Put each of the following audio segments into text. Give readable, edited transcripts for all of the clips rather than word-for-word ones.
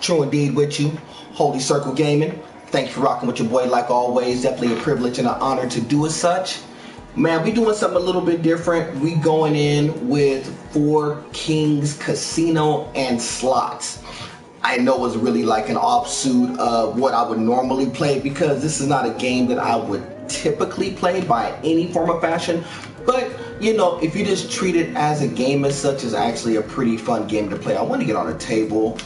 True indeed with you, Holy Circle Gaming. Thanks for rocking with your boy like always. Definitely a privilege and an honor to do as such. Man, we doing something a little bit different. We going in with 4 Kings Casino and Slots. I know it's really like an offsuit of what I would normally play because this is not a game that I would typically play by any form of fashion. But, you know, if you just treat it as a game as such, it's actually a pretty fun game to play. I want to get on a table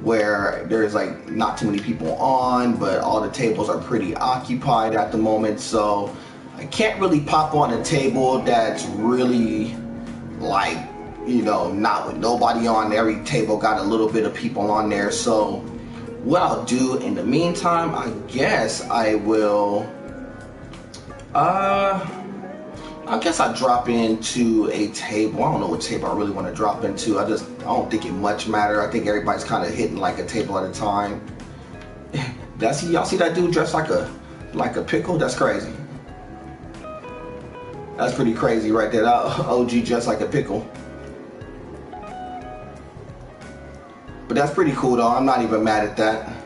where there's like not too many people on, but all the tables are pretty occupied at the moment. So I can't really pop on a table that's really like, you know, not with nobody on. Every table got a little bit of people on there. So what I'll do in the meantime, I guess I will I guess I drop into a table. I don't know what table I really want to drop into. I don't think it much matter. I think everybody's kind of hitting like a table at a time. Y'all see that dude dressed like a pickle? That's crazy. That's pretty crazy right there. That OG dressed like a pickle. But that's pretty cool though. I'm not even mad at that.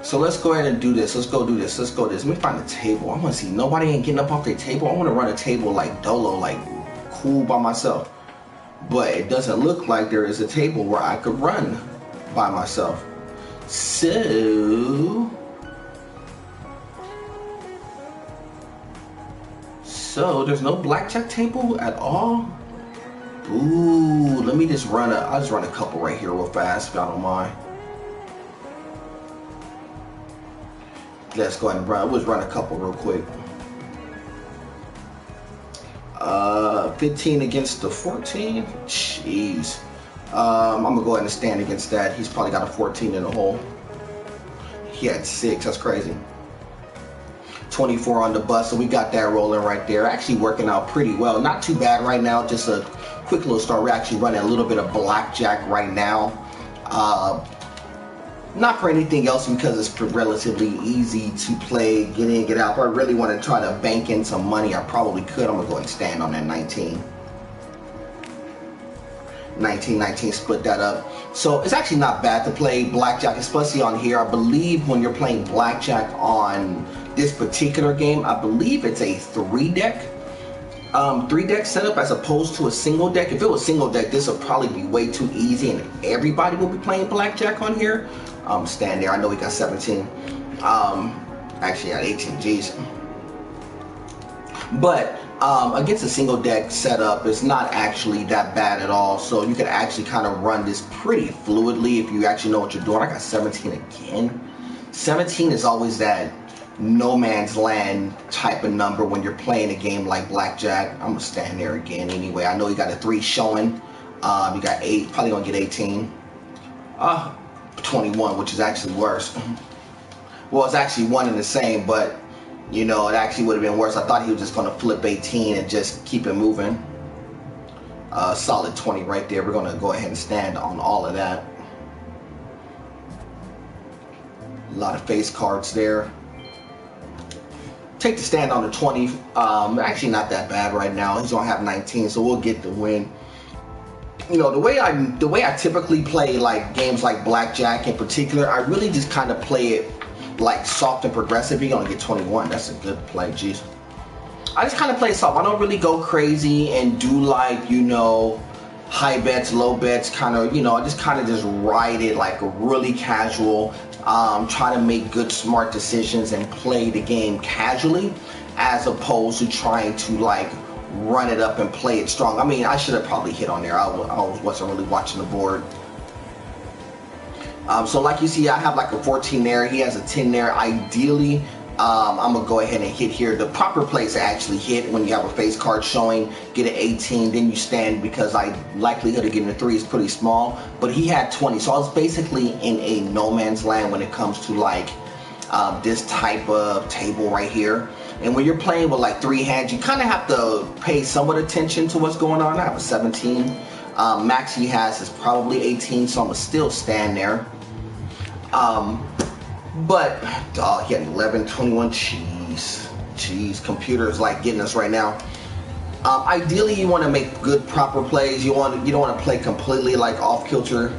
So let's go ahead and do this. Let's go do this. Let's go this. Let me find a table. I want to see nobody ain't getting up off their table. I want to run a table like dolo, like cool by myself. But it doesn't look like there is a table where I could run by myself. So there's no blackjack table at all? Ooh, let me just I'll just run a couple right here real fast if y'all don't mind. Let's go ahead and run. Let's run a couple real quick. 15 against the 14. Jeez. I'm gonna go ahead and stand against that. He's probably got a 14 in the hole. He had 6. That's crazy. 24 on the bus, so we got that rolling right there. Actually working out pretty well. Not too bad right now. Just a quick little start. We're actually running a little bit of blackjack right now. Not for anything else because it's relatively easy to play, get in, get out. If I really want to try to bank in some money, I probably could. I'm going to go and stand on that 19. 19, split that up. So it's actually not bad to play blackjack, especially on here. I believe when you're playing blackjack on this particular game, I believe it's a 3-deck. 3-deck setup as opposed to a single deck. If it was single deck, this would probably be way too easy and everybody will be playing blackjack on here. Stand there. I know he got 17. Actually, I got 18. Jeez. But against a single deck setup, it's not actually that bad at all. So you can actually kind of run this pretty fluidly if you actually know what you're doing. I got 17 again. 17 is always that no man's land type of number when you're playing a game like blackjack. I'm gonna stand there again anyway. I know you got a 3 showing. You got 8. Probably gonna get 18. 21, which is actually worse. Well, it's actually one and the same, but you know, it actually would have been worse. I thought he was just going to flip 18 and just keep it moving. Solid 20 right there. We're going to go ahead and stand on all of that. A lot of face cards there. Take the stand on the 20. Actually not that bad right now. He's going to have 19, so we'll get the win. You know, the way I typically play like games like blackjack in particular, I really just kind of play it like soft and progressive. You're gonna get 21. That's a good play. Jeez. I just kind of play soft. I don't really go crazy and do like, you know, high bets, low bets, kind of, you know, I just kind of just ride it like a really casual, try to make good smart decisions and play the game casually as opposed to trying to like run it up and play it strong. I mean, I should have probably hit on there. I wasn't really watching the board. So like you see, I have like a 14 there. He has a 10 there. Ideally, I'm going to go ahead and hit here. The proper place to actually hit when you have a face card showing, get an 18, then you stand because likelihood of getting a 3 is pretty small. But he had 20. So I was basically in a no man's land when it comes to like this type of table right here. And when you're playing with like 3 hands, you kind of have to pay somewhat attention to what's going on. I have a 17. Max he has is probably 18, so I'm gonna still stand there. But he had 11, 21. Jeez, computer is like getting us right now. Ideally, you want to make good, proper plays. You don't want to play completely like off kilter.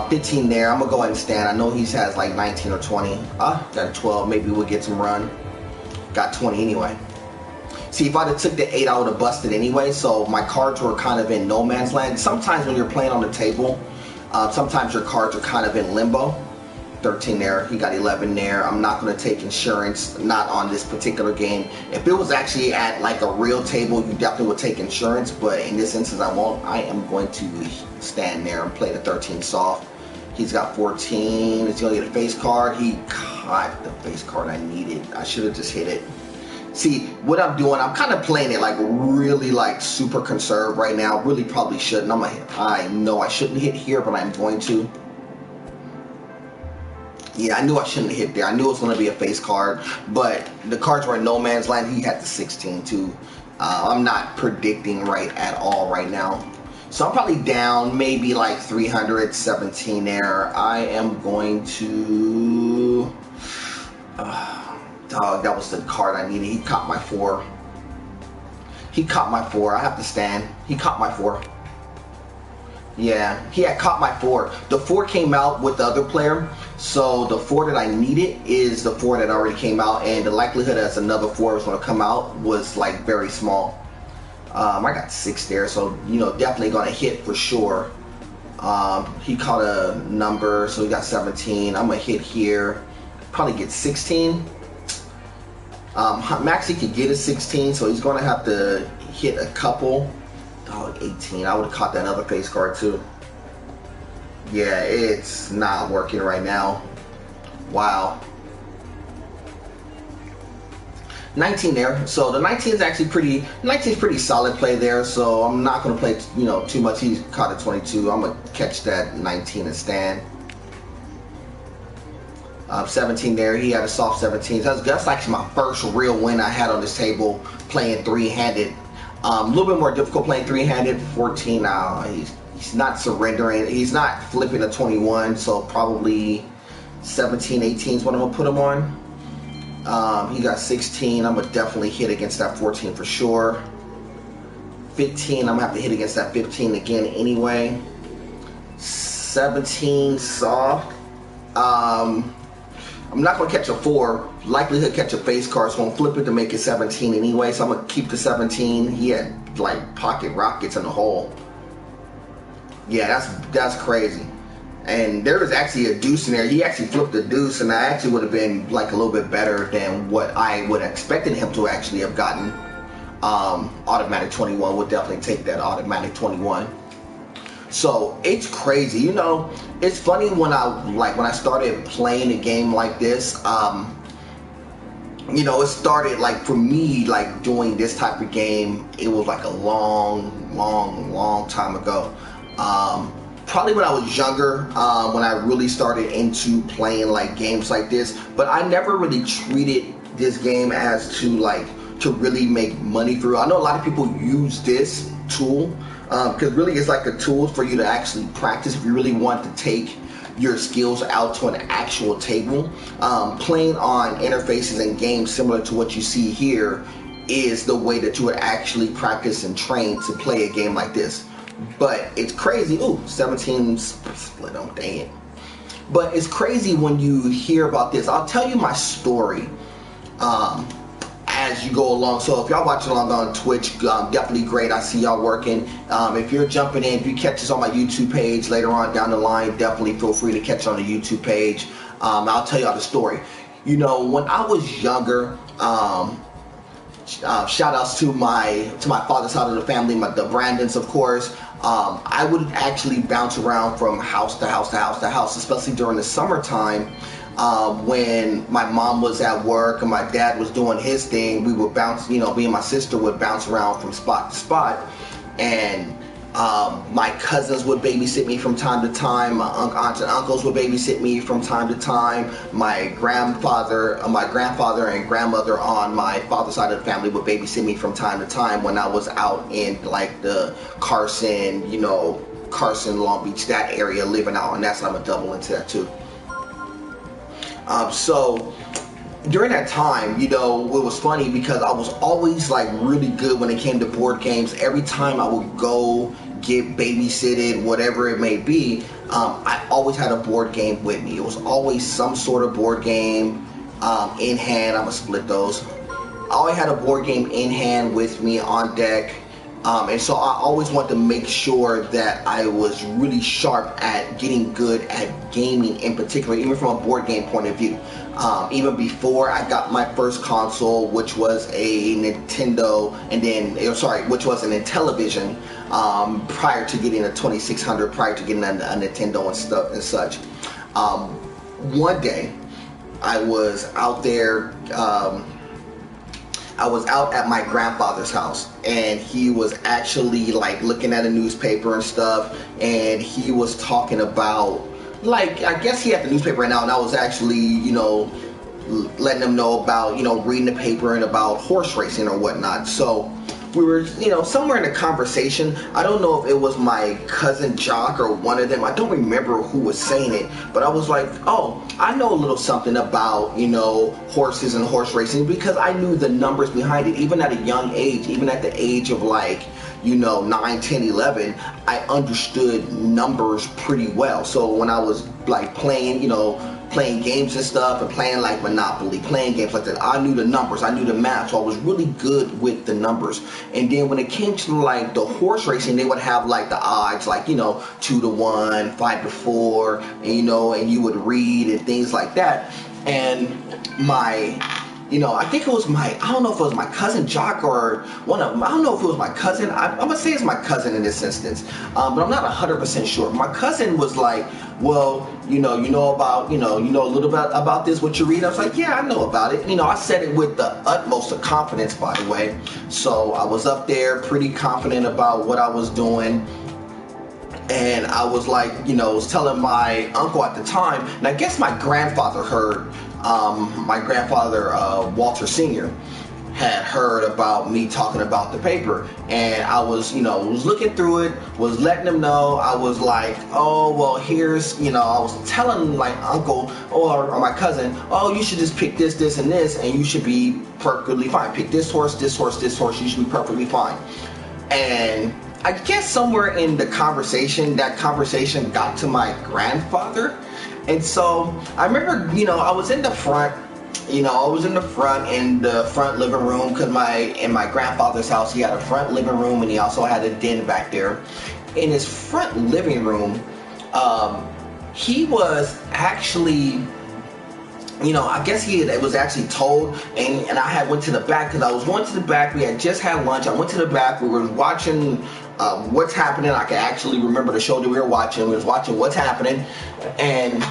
15 there. I'm gonna go ahead and stand. I know he has like 19 or 20. Got 12. Maybe we'll get some run. Got 20 anyway. See, if I'd have took the 8, I would have busted anyway. So my cards were kind of in no man's land. Sometimes when you're playing on the table, sometimes your cards are kind of in limbo. 13 there, he got 11 there. I'm not going to take insurance, not on this particular game. If it was actually at like a real table, you definitely would take insurance, but in this instance I won't. I am going to stand there and play the 13 soft. He's got 14. Is he going to get a face card? He caught the face card I needed. I should have just hit it. See, what I'm doing, I'm kind of playing it like really like super conserved right now. Really probably shouldn't. I know I shouldn't hit here, but I'm going to. Yeah, I knew I shouldn't have hit there. I knew it was going to be a face card, but the cards were in no man's land. He had the 16 too. I'm not predicting right at all right now. So I'm probably down maybe like 317 there. I am going to... dog, that was the card I needed. He caught my 4. He caught my 4. I have to stand. He caught my 4. Yeah, he had caught my 4. The 4 came out with the other player, so the 4 that I needed is the 4 that already came out, and the likelihood that another 4 was going to come out was like very small. I got 6 there, so you know, definitely going to hit for sure. He caught a number, so he got 17. I'm going to hit here, probably get 16. Maxi could get a 16, so he's going to have to hit a couple. Oh, 18. I would have caught that other face card too. Yeah, it's not working right now. Wow. 19 there. So the 19 is actually pretty solid play there. So I'm not going to play, you know, too much. He's caught a 22. I'm going to catch that 19 and stand. 17 there. He had a soft 17. That's actually my first real win I had on this table playing three-handed. A little bit more difficult playing three-handed. 14 now. He's not surrendering. He's not flipping a 21. So probably 17, 18 is what I'm gonna put him on. He got 16. I'm gonna definitely hit against that 14 for sure. 15. I'm gonna have to hit against that 15 again anyway. 17 soft. I'm not going to catch a 4. Likelihood catch a face card, so I'm going to flip it to make it 17 anyway. So I'm going to keep the 17. He had like pocket rockets in the hole. Yeah, that's crazy. And there was actually a deuce in there. He actually flipped a deuce, and I actually would have been like a little bit better than what I would have expected him to actually have gotten. Automatic 21 would definitely take that automatic 21. So it's crazy, you know. It's funny when I started playing a game like this. You know, it started like for me, like doing this type of game. It was like a long time ago. Probably when I was younger, when I really started into playing like games like this. But I never really treated this game as to really make money through. I know a lot of people use this tool. Because really it's like a tool for you to actually practice if you really want to take your skills out to an actual table. Playing on interfaces and games similar to what you see here is the way that you would actually practice and train to play a game like this. But it's crazy. Ooh, 17 split on, dang it. But it's crazy when you hear about this. I'll tell you my story as you go along. So if y'all watching along on Twitch, definitely great. I see y'all working. If you're jumping in, if you catch this on my YouTube page later on down the line, definitely feel free to catch on the YouTube page. I'll tell y'all the story. You know, when I was younger, shout outs to my father's side of the family, the Brandons, of course. I would actually bounce around from house to house to house to house, especially during the summertime. When my mom was at work and my dad was doing his thing, we would bounce, you know, me and my sister would bounce around from spot to spot, and my cousins would babysit me from time to time. My aunts and uncles would babysit me from time to time. My grandfather and grandmother on my father's side of the family would babysit me from time to time when I was out in like the Carson, you know, Carson, Long Beach, that area living out, and that's I'm gonna double into that too. So during that time, it was funny because I was always like really good when it came to board games. Every time I would go get babysitted, whatever it may be, I always had a board game with me. It was always some sort of board game in hand. I'm gonna split those. I always had a board game in hand with me on deck. And so I always want to make sure that I was really sharp at getting good at gaming in particular, even from a board game point of view. Even before I got my first console, which was a Nintendo, which was an Intellivision, prior to getting a 2600, prior to getting a Nintendo and stuff and such. One day, I was out there. I was out at my grandfather's house, and he was actually like looking at a newspaper and stuff, and he was talking about, like, I guess he had the newspaper right now, and I was actually, letting him know about, reading the paper and about horse racing or whatnot. So we were, somewhere in a conversation. I don't know if it was my cousin Jock or one of them. I don't remember who was saying it, but I was like, oh, I know a little something about, horses and horse racing, because I knew the numbers behind it. Even at a young age, even at the age of like, 9, 10, 11, I understood numbers pretty well. So when I was like playing games and stuff, and playing like Monopoly, playing games like that, I knew the numbers, I knew the math, so I was really good with the numbers. And then when it came to like the horse racing, they would have like the odds, like 2-1, 5-4, and you would read and things like that. And I think it was I don't know if it was my cousin Jock or one of them. I don't know if it was my cousin. I'm going to say it's my cousin in this instance, but I'm not 100% sure. My cousin was like, well, you know about, you know a little bit about this, what you read? I was like, yeah, I know about it. I said it with the utmost of confidence, by the way. So I was up there pretty confident about what I was doing. And I was like, was telling my uncle at the time, and I guess my grandfather heard, Walter Sr. had heard about me talking about the paper, and I was, was looking through it, was letting him know. I was like, oh, well, here's, I was telling my uncle or my cousin, oh, you should just pick this, this, and this, and you should be perfectly fine. Pick this horse, this horse, this horse, you should be perfectly fine. And I guess somewhere in the conversation, that conversation got to my grandfather. And so I remember, I was in the front, in the front living room, because in my grandfather's house, he had a front living room, and he also had a den back there. In his front living room, he was actually, I guess he was actually told, and I had went to the back, because I was going to the back. We had just had lunch. I went to the back. We were watching What's Happening. I can actually remember the show that we were watching. We was watching What's Happening, and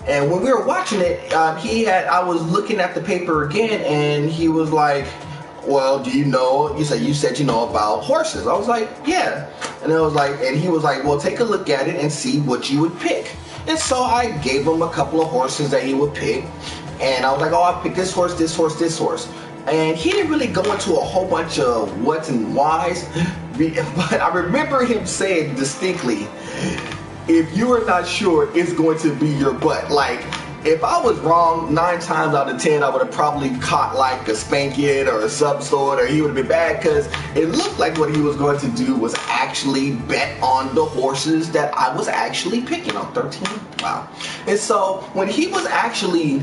when we were watching it, I was looking at the paper again, and he was like, well, do you said you know about horses. I was like, yeah. And he was like, well, take a look at it and see what you would pick. And so I gave him a couple of horses that he would pick, and I was like, oh, I picked this horse, this horse, this horse. And he didn't really go into a whole bunch of what's and whys, but I remember him saying distinctly, if you are not sure, it's going to be your butt. Like, if I was wrong 9 times out of 10, I would have probably caught like a spanking or some sort, or he would have been bad, because it looked like what he was going to do was actually bet on the horses that I was actually picking on. 13? Wow. And so when he was actually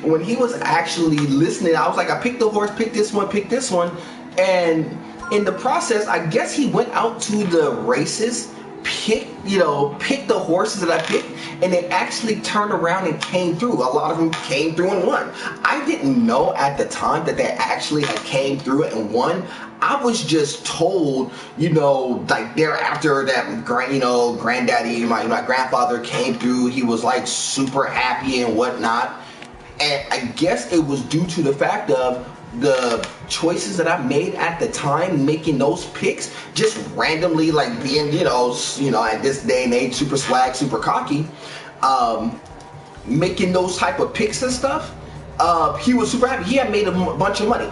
listening, I was like, I picked the horse, pick this one, and in the process, I guess he went out to the races, picked the horses that I picked, and they actually turned around and came through. A lot of them came through and won. I didn't know at the time that they actually had came through it and won. I was just told, like thereafter that granddaddy, my grandfather came through. He was like super happy and whatnot. And I guess it was due to the fact of the choices that I made at the time, making those picks, just randomly, like being, at this day and age, super swag, super cocky, making those type of picks and stuff. He was super happy. He had made a bunch of money.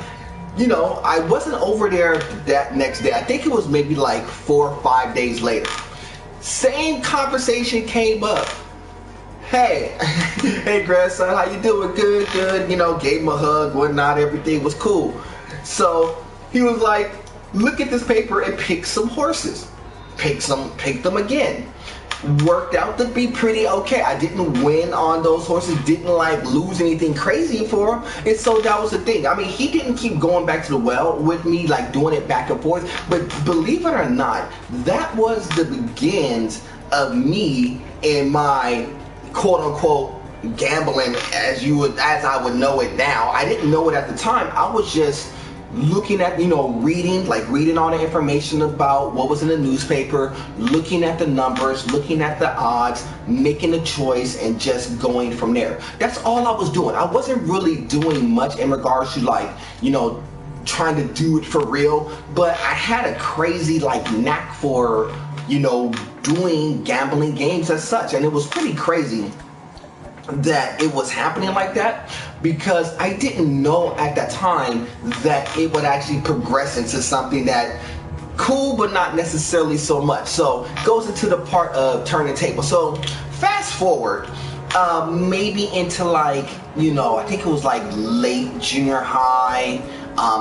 I wasn't over there that next day. I think it was maybe like 4 or 5 days later. Same conversation came up. hey, hey grandson, how you doing? Good, good. You know, gave him a hug, whatnot, everything was cool. So he was like, look at this paper and pick some horses. Picked them again. Worked out to be pretty okay. I didn't win on those horses, didn't like lose anything crazy for him, and so that was the thing. I mean, he didn't keep going back to the well with me, like doing it back and forth, but believe it or not, that was the begins of me and my quote unquote gambling as I would know it now. I didn't know it at the time. I was just looking at, reading all the information about what was in the newspaper, looking at the numbers, looking at the odds, making a choice, and just going from there. That's all I was doing. I wasn't really doing much in regards to trying to do it for real, but I had a crazy knack for, doing gambling games as such, and it was pretty crazy that it was happening like that, because I didn't know at that time that it would actually progress into something that cool, but not necessarily so much. So goes into the part of turning tables. So fast forward, maybe into I think it was late junior high,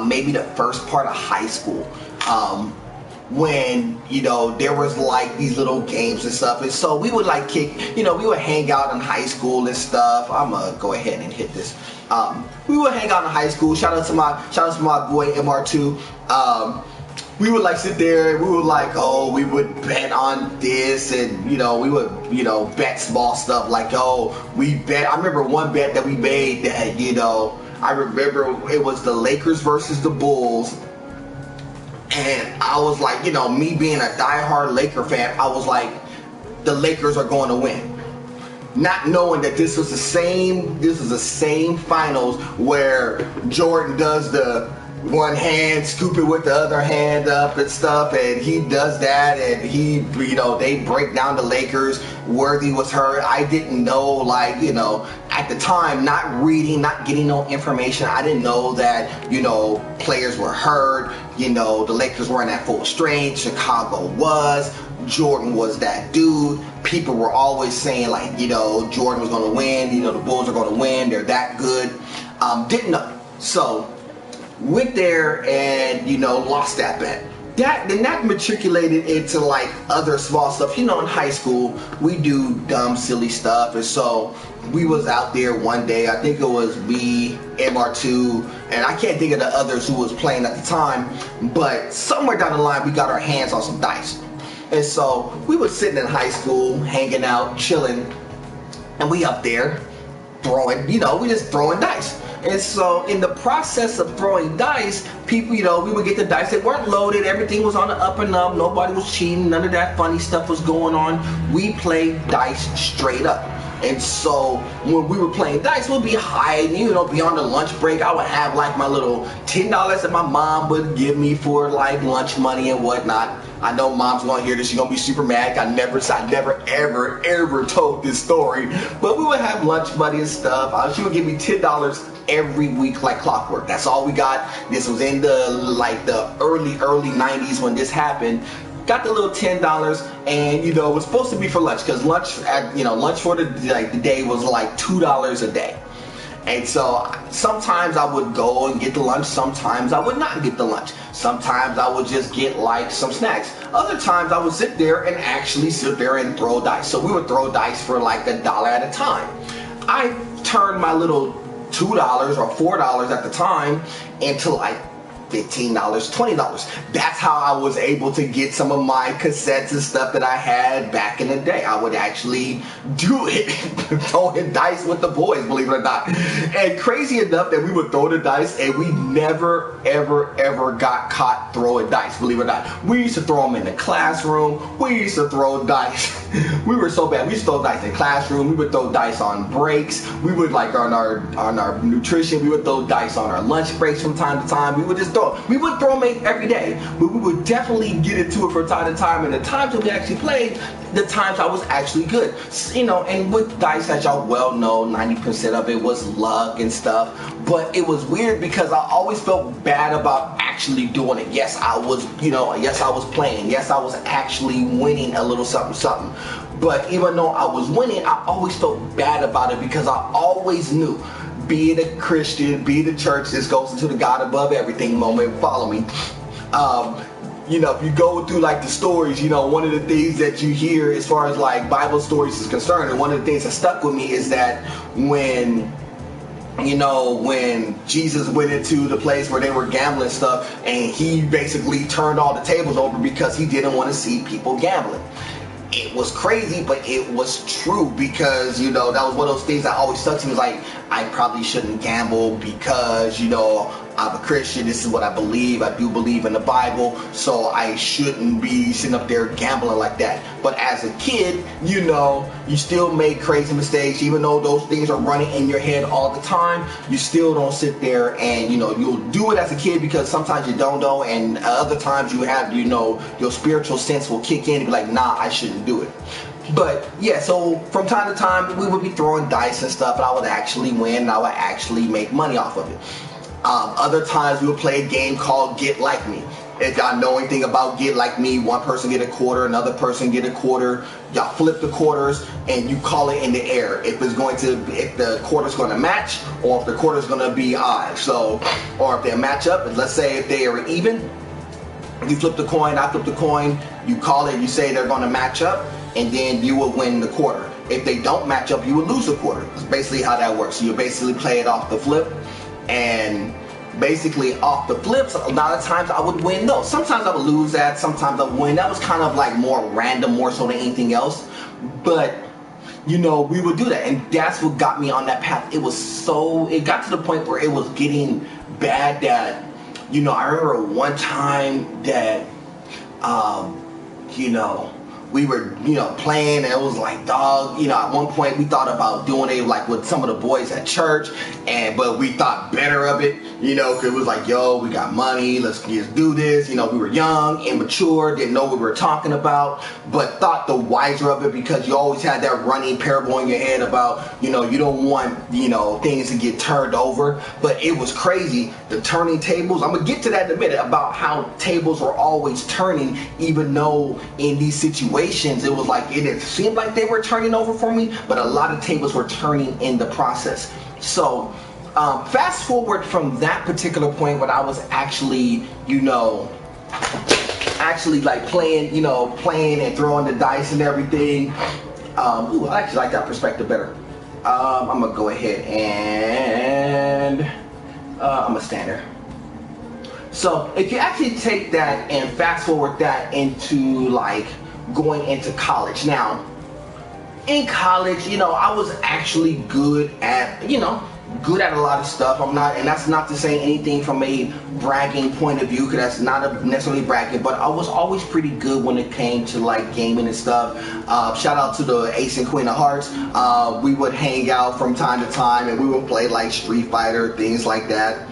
maybe the first part of high school. When there was these little games and stuff, and so we would we would hang out in high school and stuff. I'm gonna go ahead and hit this. We would hang out in high school. Shout out to my boy MR2. We would sit there and we would we would bet on this, and we would bet small stuff we bet. I remember one bet that we made that I remember it was the Lakers versus the Bulls. And I was me being a diehard Laker fan, I was like, the Lakers are going to win. Not knowing that this was the same finals where Jordan does the one hand, scoop it with the other hand up and stuff, and he does that, and they break down the Lakers. Worthy was hurt. I didn't know, at the time, not reading, not getting no information, I didn't know that, players were hurt, the Lakers weren't at full strength, Chicago was, Jordan was that dude. People were always saying Jordan was going to win, the Bulls are going to win, they're that good. Didn't know. So went there and lost that bet. That matriculated into other small stuff. In high school we do dumb silly stuff, and so we was out there one day. I think it was me, MR2, and I can't think of the others who was playing at the time, but somewhere down the line we got our hands on some dice. And so we were sitting in high school, hanging out, chilling, and we up there throwing, we just throwing dice. And so in the process of throwing dice, people, we would get the dice that weren't loaded, everything was on the up and up, nobody was cheating, none of that funny stuff was going on. We played dice straight up. And so when we were playing dice, we'd be hiding, be on the lunch break. I would have my little $10 that my mom would give me for lunch money and whatnot. I know mom's gonna hear this, she's gonna be super mad. I never ever told this story, but we would have lunch money and stuff. She would give me $10 every week like clockwork. That's all we got. This was in the early 90s when this happened. Got the little $10, and it was supposed to be for lunch, because lunch for the day was $2 a day. And so sometimes I would go and get the lunch, sometimes I would not get the lunch. Sometimes I would just get some snacks. Other times I would sit there and actually throw dice. So we would throw dice for $1 at a time. I turned my little $2 or $4 at the time into $15, $20. That's how I was able to get some of my cassettes and stuff that I had back in the day. I would actually do it, throwing dice with the boys, believe it or not. And crazy enough that we would throw the dice and we never, ever got caught throwing dice, believe it or not. We used to throw them in the classroom. We used to throw dice. We were so bad. We used to throw dice in the classroom. We would throw dice on breaks. We would on our nutrition. We would throw dice on our lunch breaks from time to time. We would just we would throw them every day, but we would definitely get into it from time to time. And the times that we actually played, the times I was actually good. And with dice, as y'all well know, 90% of it was luck and stuff. But it was weird because I always felt bad about actually doing it. Yes, I was, yes, I was playing. Yes, I was actually winning a little something. But even though I was winning, I always felt bad about it because I always knew, being a Christian, being a church, this goes into the God above everything moment, follow me. You know, if you go through like the stories, you know, one of the things that you hear as far as like Bible stories is concerned, and one of the things that stuck with me is that when Jesus went into the place where they were gambling stuff, and he basically turned all the tables over because he didn't want to see people gambling. It was crazy, but it was true, because, you know, that was one of those things that always stuck to me. Like, I probably shouldn't gamble because, you know, I'm a Christian. This is what I believe. I do believe in the Bible, so I shouldn't be sitting up there gambling like that. But as a kid, you know, you still make crazy mistakes. Even though those things are running in your head all the time, you still don't sit there and, you know, you'll do it as a kid because sometimes you don't know, and other times you have, you know, your spiritual sense will kick in and be like, nah, I shouldn't do it. But yeah, so from time to time we would be throwing dice and stuff, and I would actually win, and I would actually make money off of it. Other times we would play a game called Get Like Me. If y'all know anything about Get Like Me, one person get a quarter, another person get a quarter. Y'all flip the quarters and you call it in the air if the quarter's going to match, or if the quarter's going to be odd. So, or if they match up, let's say if they are even, you flip the coin, I flip the coin, you call it, you say they're going to match up, and then you will win the quarter. If they don't match up, you will lose the quarter. That's basically how that works. So you basically play it off the flip, and basically off the flips, a lot of times I would win. No, sometimes I would lose that, sometimes I would win. That was kind of like more random, more so than anything else. But, you know, we would do that, and that's what got me on that path. It got to the point where it was getting bad that, you know, I remember one time that, you know, we were, you know, playing, and it was like, dog, you know, at one point we thought about doing it like with some of the boys at church, but we thought better of it, you know, because it was like, yo, we got money, let's just do this. You know, we were young, immature, didn't know what we were talking about, but thought the wiser of it, because you always had that running parable in your head about, you know, you don't want, you know, things to get turned over. But it was crazy, the turning tables. I'm gonna get to that in a minute, about how tables were always turning, even though in these situations it was like, it seemed like they were turning over for me, but a lot of tables were turning in the process. So fast forward from that particular point when I was actually, you know, like playing and throwing the dice and everything. I actually like that perspective better. I'm gonna go ahead and I'm gonna stand there. So if you actually take that and fast forward that into like going into college. Now, in college, you know, I was actually good at a lot of stuff. I'm not, and that's not to say anything from a bragging point of view, because that's not necessarily bragging, but I was always pretty good when it came to like gaming and stuff. Shout out to the Ace and Queen of Hearts. We would hang out from time to time, and we would play like Street Fighter, things like that.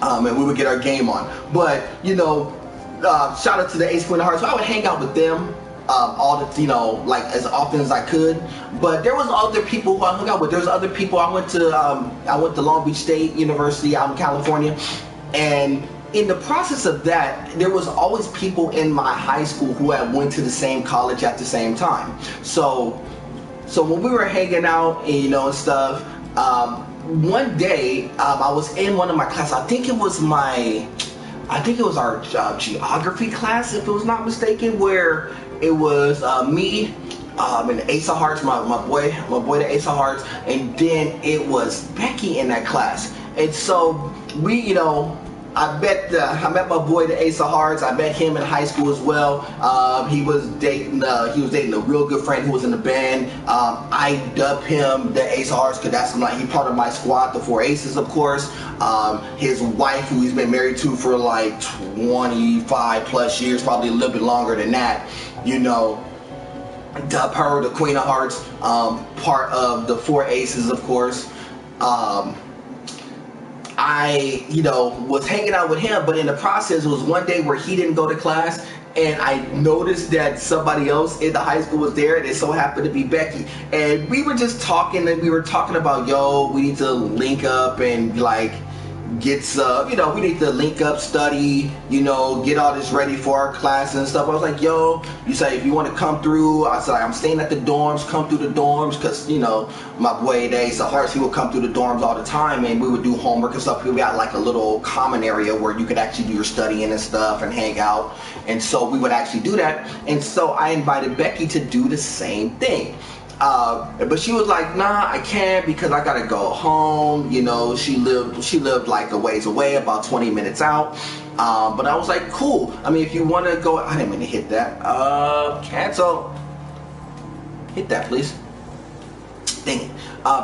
And we would get our game on. But, you know, shout out to the Ace Queen of Hearts. So I would hang out with them like as often as I could. But there was other people who I hung out with. There's other people. I went to Long Beach State University out in California, and in the process of that, there was always people in my high school who had went to the same college at the same time. So when we were hanging out and, you know, and stuff, one day I was in one of my classes. I think it was our geography class, if it was not mistaken, where it was me and Ace of Hearts, my boy the Ace of Hearts, and then it was Becky in that class. And so we, you know, I met my boy the Ace of Hearts. I met him in high school as well. He was dating a real good friend who was in the band. I dubbed him the Ace of Hearts because that's like, he's part of my squad, the Four Aces, of course. His wife, who he's been married to for like 25 plus years, probably a little bit longer than that, you know, dub her the Queen of Hearts, part of the Four Aces, of course. I, you know, was hanging out with him, but in the process, it was one day where he didn't go to class, and I noticed that somebody else in the high school was there, and it so happened to be Becky. And we were just talking, and we were talking about, yo, we need to link up and like, gets, we need to link up, study, get all this ready for our class and stuff. I was like, yo, you say if you want to come through, I said, I'm staying at the dorms, come through the dorms, because, my boy Ace Harris, he would come through the dorms all the time, and we would do homework and stuff. We got like a little common area where you could actually do your studying and stuff and hang out. And so we would actually do that. And so I invited Becky to do the same thing. But she was like, nah, I can't because I gotta go home. She lived like a ways away, about 20 minutes out. But I was like, cool. I mean, if you want to go, I didn't mean to hit that. Cancel. Hit that, please. Dang it.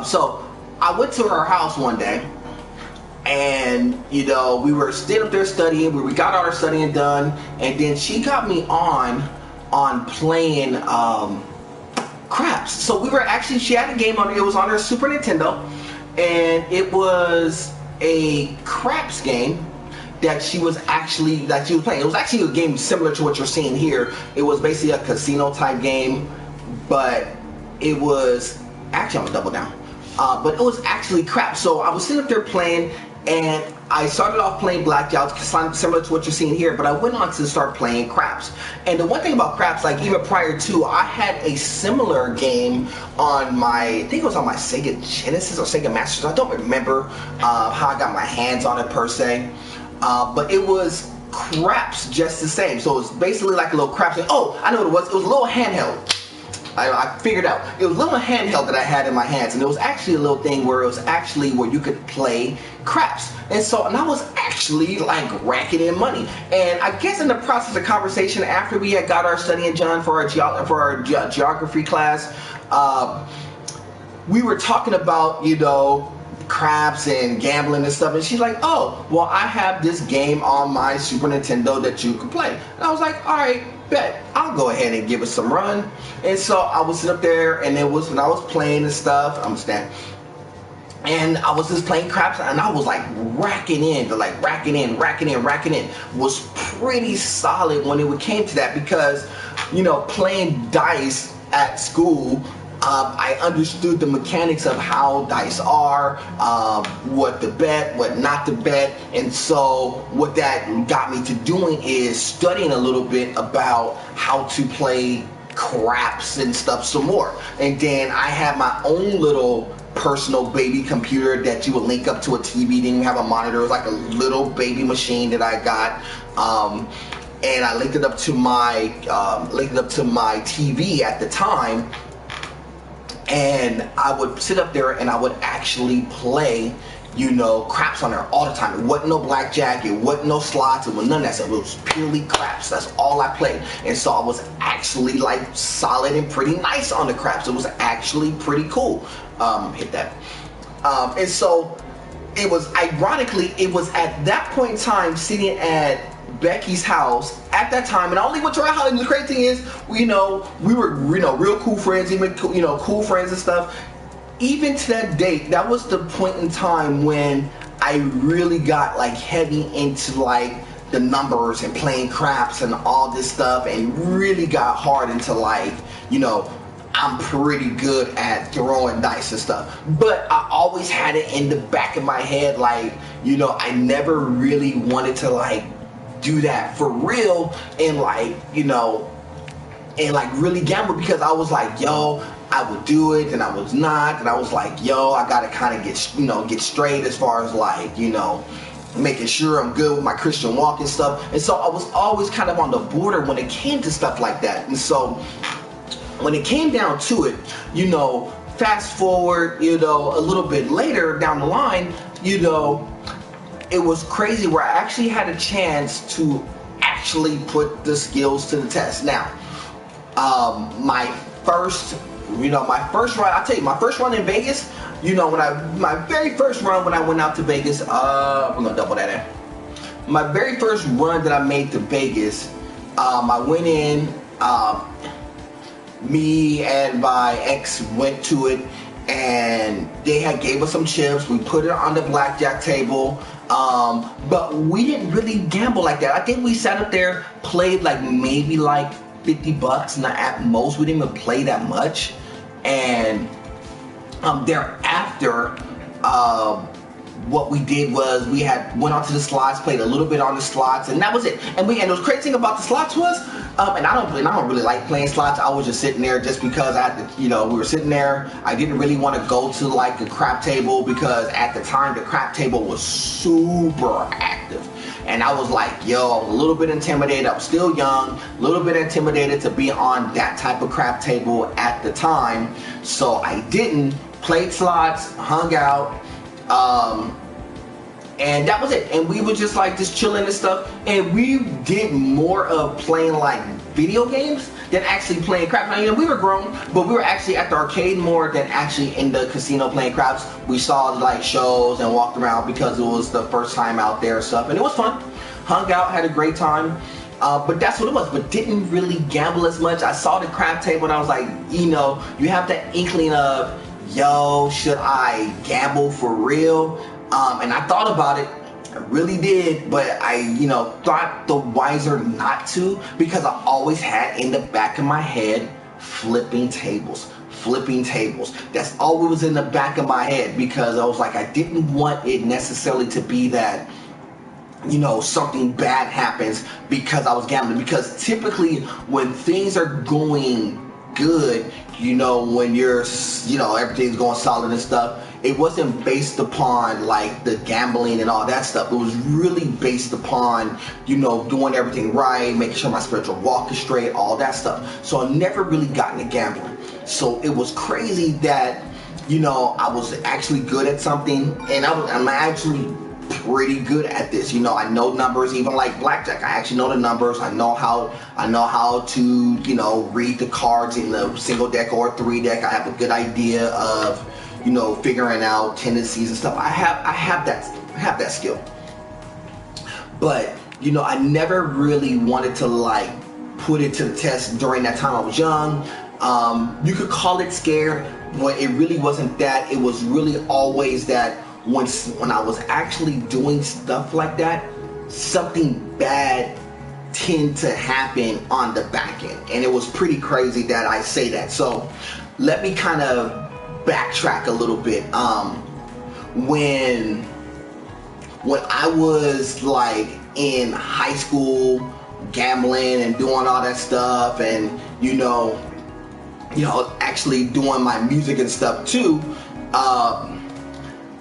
So I went to her house one day, and we were staying up there studying. We got all our studying done, and then she got me on playing craps. So we were actually, she had a game on it. It was on her Super Nintendo, and it was a craps game that she was playing. It was actually a game similar to what you're seeing here. It was basically a casino type game, but it was actually, I'm gonna double down. But it was actually craps. So I was sitting up there playing, and I started off playing blackjack, similar to what you're seeing here, but I went on to start playing craps. And the one thing about craps, like even prior to, I had a similar game on I think it was on my Sega Genesis or Sega Masters. I don't remember how I got my hands on it per se, but it was craps just the same. So it was basically like a little craps. Oh, I know what it was. It was a little handheld. I figured out. It was a little handheld that I had in my hands, and it was actually a little thing where you could play craps. And I was actually like racking in money. And I guess in the process of conversation after we had got our studying done for our geography class, we were talking about, craps and gambling and stuff, and she's like, oh, well, I have this game on my Super Nintendo that you can play. And I was like, all right, bet, I'll go ahead and give it some run. And so I was sitting up there, and it was when I was playing and stuff, and I was just playing craps, and I was like racking in, was pretty solid when it came to that, because playing dice at school, I understood the mechanics of how dice are, what to bet, what not to bet. And so what that got me to doing is studying a little bit about how to play craps and stuff some more. And then I had my own little personal baby computer that you would link up to a TV. Didn't even have a monitor. It was like a little baby machine that I got. And I linked it up to my TV at the time. And I would sit up there and I would actually play, craps on there all the time. It wasn't no blackjack, it wasn't no slots, it was none of that stuff. It was purely craps. That's all I played. And so I was actually like solid and pretty nice on the craps. It was actually pretty cool. Hit that. And so it was, ironically, it was at that point in time sitting at Becky's house at that time, and I only went to her house. And the crazy thing is, we were real cool friends, even cool friends and stuff. Even to that date, that was the point in time when I really got like heavy into like the numbers and playing craps and all this stuff, and really got hard into like, I'm pretty good at throwing dice and stuff. But I always had it in the back of my head, like, I never really wanted to like do that for real and like, and like really gamble, because I was like, yo, I would do it, and I was not, and I was like, yo, I gotta kind of get straight as far as like, making sure I'm good with my Christian walk and stuff. And so I was always kind of on the border when it came to stuff like that. And so when it came down to it, fast forward, a little bit later down the line, it was crazy where I actually had a chance to actually put the skills to the test. Now, my first run, I'll tell you, my first run in Vegas, my very first run when I went out to Vegas, we're gonna double that in. My very first run that I made to Vegas, I went in, me and my ex went to it, and they gave us some chips. We put it on the blackjack table, but we didn't really gamble like that. I think we sat up there, played like maybe like $50, and at most we didn't even play that much. And thereafter, what we did was we went onto the slots, played a little bit on the slots, and that was it. And the crazy thing about the slots was, and I don't really like playing slots. I was just sitting there just because I had to, we were sitting there. I didn't really want to go to like a crap table because at the time the crap table was super active. And I was like, yo, I was a little bit intimidated. I was still young, a little bit intimidated to be on that type of crap table at the time. So I didn't. Played slots, hung out, and that was it. And we were just like just chilling and stuff. And we did more of playing like video games than actually playing craps. Now, we were grown, but we were actually at the arcade more than actually in the casino playing craps. We saw like shows and walked around because it was the first time out there and stuff. And it was fun. Hung out, had a great time. But that's what it was, but didn't really gamble as much. I saw the crap table and I was like, you have that inkling of, yo, should I gamble for real? And I thought about it, I really did, but I, thought the wiser not to, because I always had in the back of my head, flipping tables. That's always was in the back of my head, because I was like, I didn't want it necessarily to be that, something bad happens because I was gambling. Because typically when things are going good, when you're, everything's going solid and stuff, it wasn't based upon like the gambling and all that stuff. It was really based upon, doing everything right, making sure my spiritual walk is straight, all that stuff. So I never really got into gambling. So it was crazy that, I was actually good at something, and I'm actually pretty good at this. I know numbers, even like blackjack. I actually know the numbers. I know how to, read the cards in the single deck or 3-deck. I have a good idea of, figuring out tendencies and stuff. I have that skill. But, I never really wanted to like put it to the test during that time I was young. You could call it scared, but it really wasn't that. It was really always that when I was actually doing stuff like that, something bad tend to happen on the back end. And it was pretty crazy that I say that. So let me kind of backtrack a little bit. When I was like in high school, gambling and doing all that stuff, and actually doing my music and stuff too,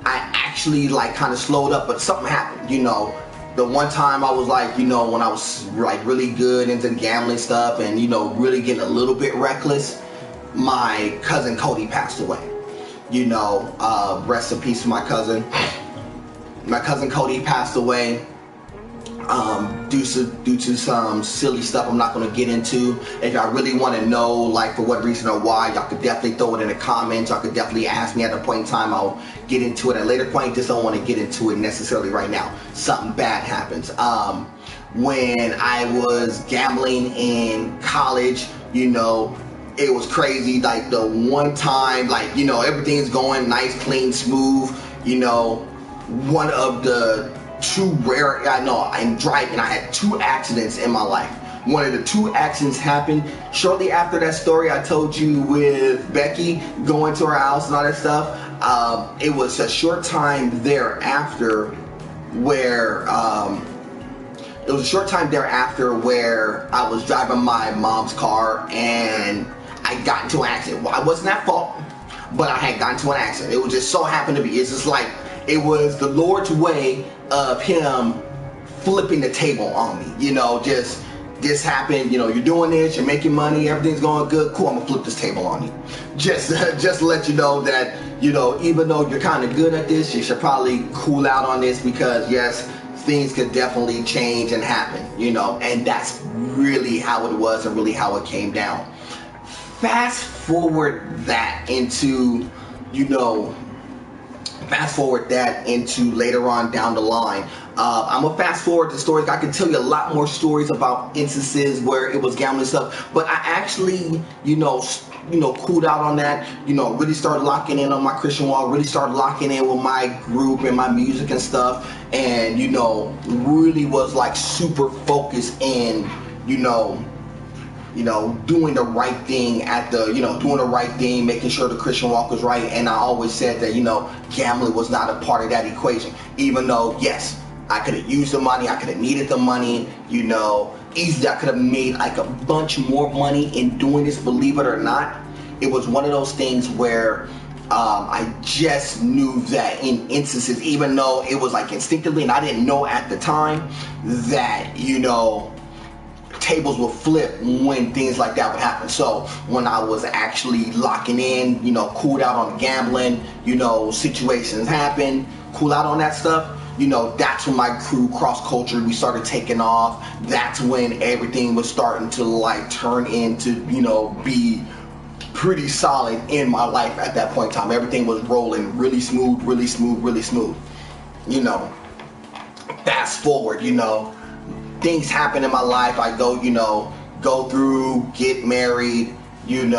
I actually like kind of slowed up, but something happened. The one time I was like, when I was like really good into gambling stuff and really getting a little bit reckless, my cousin Cody passed away. Rest in peace to my cousin. My cousin Cody passed away due to some silly stuff I'm not going to get into. If y'all really want to know like for what reason or why, y'all could definitely throw it in the comments. Y'all could definitely ask me at a point in time. I'll get into it at a later point. Just don't want to get into it necessarily right now. Something bad happens. When I was gambling in college, it was crazy. Like the one time, like everything's going nice, clean, smooth. One of the two rare, I'm driving. I had 2 accidents in my life. One of the 2 accidents happened shortly after that story I told you with Becky going to her house and all that stuff. It was a short time thereafter where I was driving my mom's car and I got into an accident. Well, I wasn't at fault, but I had gotten into an accident. It was just so happened to be. It's just like it was the Lord's way of Him flipping the table on me. Just this happened. You're doing this, you're making money, everything's going good. Cool, I'm gonna flip this table on you. Just to let you know that even though you're kind of good at this, you should probably cool out on this, because yes, things could definitely change and happen. And that's really how it was and really how it came down. Fast forward that into later on down the line. I'm gonna fast forward the stories. I can tell you a lot more stories about instances where it was gambling stuff, but I actually, cooled out on that. Really started locking in on my Christian walk. Really started locking in with my group and my music and stuff, and really was like super focused in, doing the right thing doing the right thing, making sure the Christian walk was right. And I always said that, gambling was not a part of that equation. Even though, yes, I could have used the money, I could have needed the money, easily I could have made like a bunch more money in doing this, believe it or not. It was one of those things where I just knew that in instances, even though it was like instinctively, and I didn't know at the time, that, tables will flip when things like that would happen. So when I was actually locking in, cooled out on the gambling, situations happen, cool out on that stuff, that's when my crew, Cross Culture, we started taking off. That's when everything was starting to like turn into, be pretty solid in my life at that point in time. Everything was rolling really smooth, really smooth, really smooth. Fast forward, things happen in my life. I go through, get married, even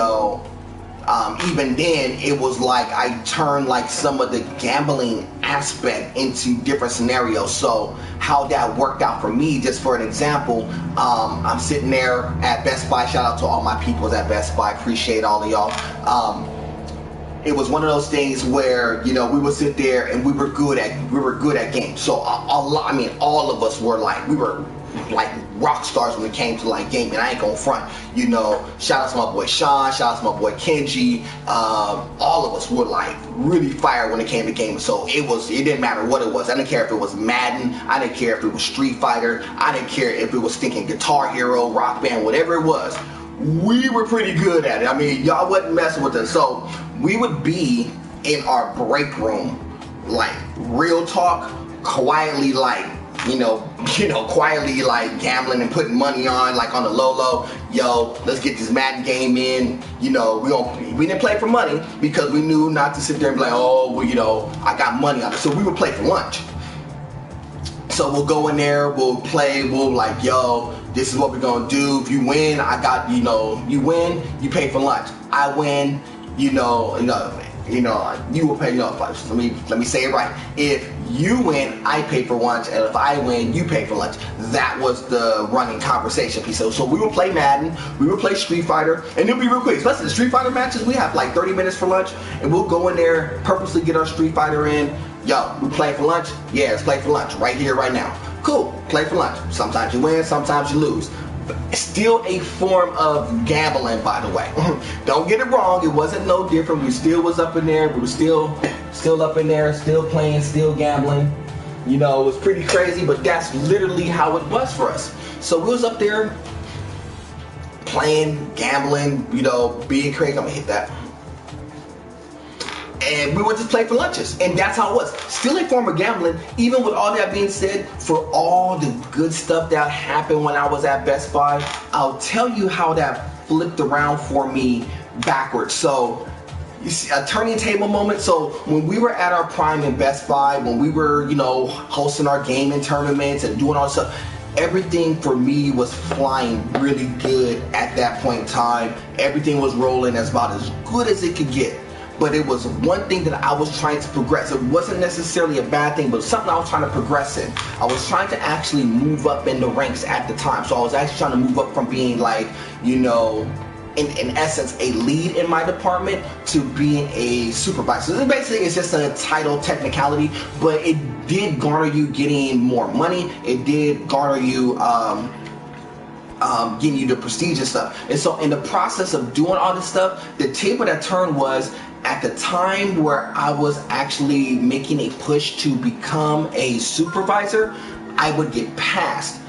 then it was like I turned like some of the gambling aspect into different scenarios. So how that worked out for me, just for an example, I'm sitting there at Best Buy. Shout out to all my peoples at Best Buy, appreciate all of y'all. It was one of those things where we would sit there and we were good at games. So all of us were like, we were like rock stars when it came to like gaming. I ain't gonna front. Shout out to my boy Sean, shout out to my boy Kenji. All of us were like really fire when it came to gaming. So it didn't matter what it was. I didn't care if it was Madden, I didn't care if it was Street Fighter, I didn't care if it was stinking Guitar Hero, Rock Band, whatever it was. We were pretty good at it. Y'all wasn't messing with us. So we would be in our break room, like real talk, quietly quietly like gambling and putting money on, like on the low. Yo, let's get this Madden game in. We didn't play for money because we knew not to sit there and be like, oh, well, I got money on it. So we would play for lunch. So we'll go in there, we'll play, we'll like, yo, this is what we're gonna do. If you win, you win, you pay for lunch. I win, you will pay. Let me say it right. If you win, I pay for lunch, and if I win, you pay for lunch. That was the running conversation piece. So we would play Madden, we would play Street Fighter, and it'll be real quick. Especially the Street Fighter matches, we have like 30 minutes for lunch, and we'll go in there, purposely get our Street Fighter in. Yo, we play for lunch? Yeah, let's play for lunch right here, right now. Cool, play for lunch. Sometimes you win, sometimes you lose. Still a form of gambling, by the way. Don't get it wrong, it wasn't no different. We still was up in there, we were still up in there, still playing, still gambling. It was pretty crazy, but that's literally how it was for us. So we was up there playing, gambling, being crazy. I'm gonna hit that. And we would just play for lunches, and that's how it was. Still a form of gambling. Even with all that being said, for all the good stuff that happened when I was at Best Buy, I'll tell you how that flipped around for me backwards. So, you see, a turning table moment. So when we were at our prime in Best Buy, when we were, hosting our gaming tournaments and doing all this stuff, everything for me was flying really good at that point in time. Everything was rolling as about as good as it could get. But it was one thing that I was trying to progress. It wasn't necessarily a bad thing, but something I was trying to progress in. I was trying to actually move up in the ranks at the time. So I was actually trying to move up from being like, in essence, a lead in my department to being a supervisor. So basically, it's just a title technicality, but it did garner you getting more money. It did garner you getting you the prestige and stuff. And so in the process of doing all this stuff, the table that turned was at the time where I was actually making a push to become a supervisor, I would get passed.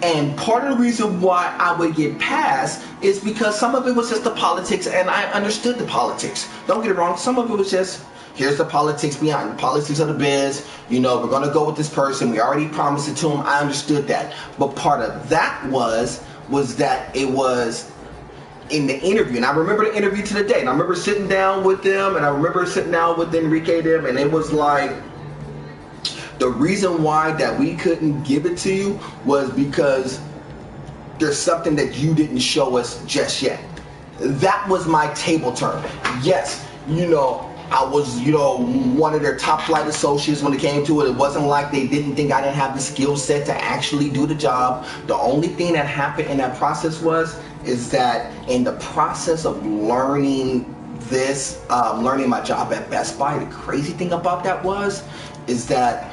And part of the reason why I would get passed is because some of it was just the politics, and I understood the politics. Don't get it wrong, some of it was just, here's the politics behind the politics of the biz. We're gonna go with this person. We already promised it to him. I understood that. But part of that was that it was in the interview. And I remember the interview to the day. And I remember sitting down with them, and I remember sitting down with Enrique them, and it was like, the reason why that we couldn't give it to you was because there's something that you didn't show us just yet. That was my table turn. Yes, I was, one of their top flight associates when it came to it. It wasn't like they didn't think I didn't have the skill set to actually do the job. The only thing that happened in that process was is that in the process of learning this, learning my job at Best Buy, the crazy thing about that is that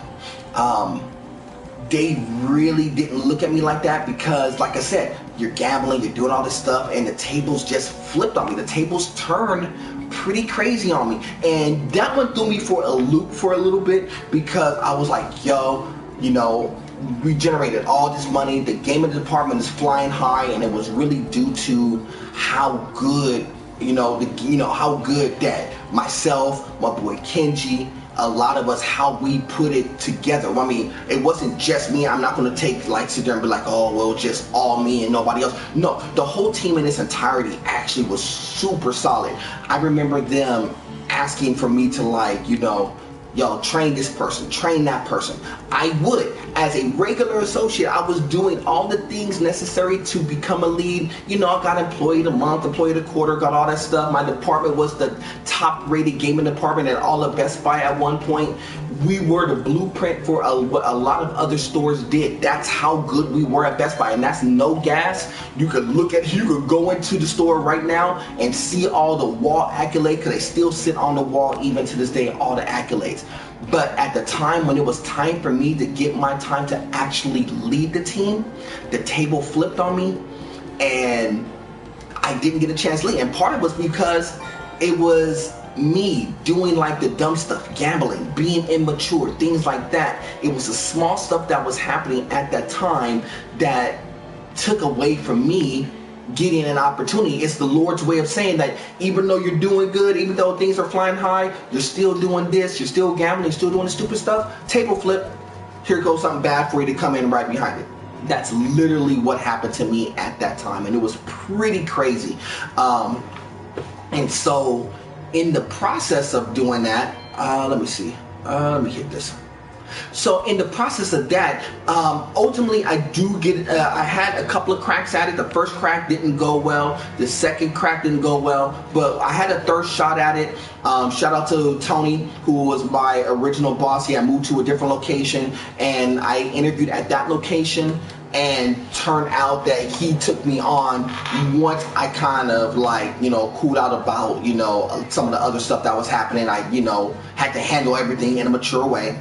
they really didn't look at me like that, because like I said, you're gambling, you're doing all this stuff, and the tables just flipped on me. The tables turned pretty crazy on me, and that one threw me for a loop for a little bit, because I was like, yo, you know, we generated all this money, the gaming department is flying high, and it was really due to how good, how good that myself, my boy Kenji, a lot of us, how we put it together. I mean, it wasn't just me. I'm not going to sit there and be like, oh, well, just all me and nobody else. No, the whole team in its entirety actually was super solid. I remember them asking for me to yo, train this person, train that person. I would. As a regular associate, I was doing all the things necessary to become a lead. I got employee of the month, employee of the quarter, got all that stuff. My department was the top rated gaming department at all of Best Buy at one point. We were the blueprint for what a lot of other stores did. That's how good we were at Best Buy, and that's no gas. You could go into the store right now and see all the wall accolades, because they still sit on the wall even to this day, all the accolades. But at the time when it was time for me to get my time to actually lead the team, the table flipped on me and I didn't get a chance to lead. And part of it was because it was me doing the dumb stuff, gambling, being immature, things like that. It was the small stuff that was happening at that time that took away from me getting an opportunity. It's the Lord's way of saying that even though you're doing good, even though things are flying high, you're still doing this, you're still gambling, you're still doing the stupid stuff, table flip, here goes something bad for you to come in right behind it. That's literally what happened to me at that time, and it was pretty crazy. And so in the process of doing that, let me hit this. So in the process of that, ultimately I had a couple of cracks at it. The first crack didn't go well. The second crack didn't go well, but I had a third shot at it. Shout out to Tony, who was my original boss. He had moved to a different location, and I interviewed at that location, and turned out that he took me on once I kind of cooled out about, some of the other stuff that was happening. I, had to handle everything in a mature way.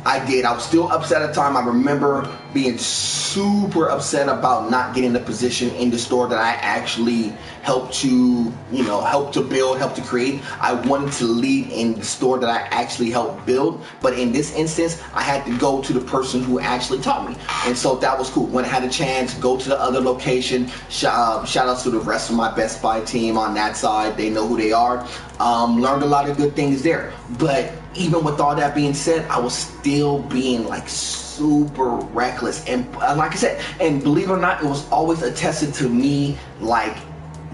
I did. I was still upset at the time. I remember being super upset about not getting the position in the store that I actually helped to build, helped to create. I wanted to lead in the store that I actually helped build, but in this instance, I had to go to the person who actually taught me, and so that was cool. When I had a chance, go to the other location. Shout out to the rest of my Best Buy team on that side. They know who they are. Learned a lot of good things there, but even with all that being said, I was still being super reckless, and like I said, and believe it or not, it was always attested to me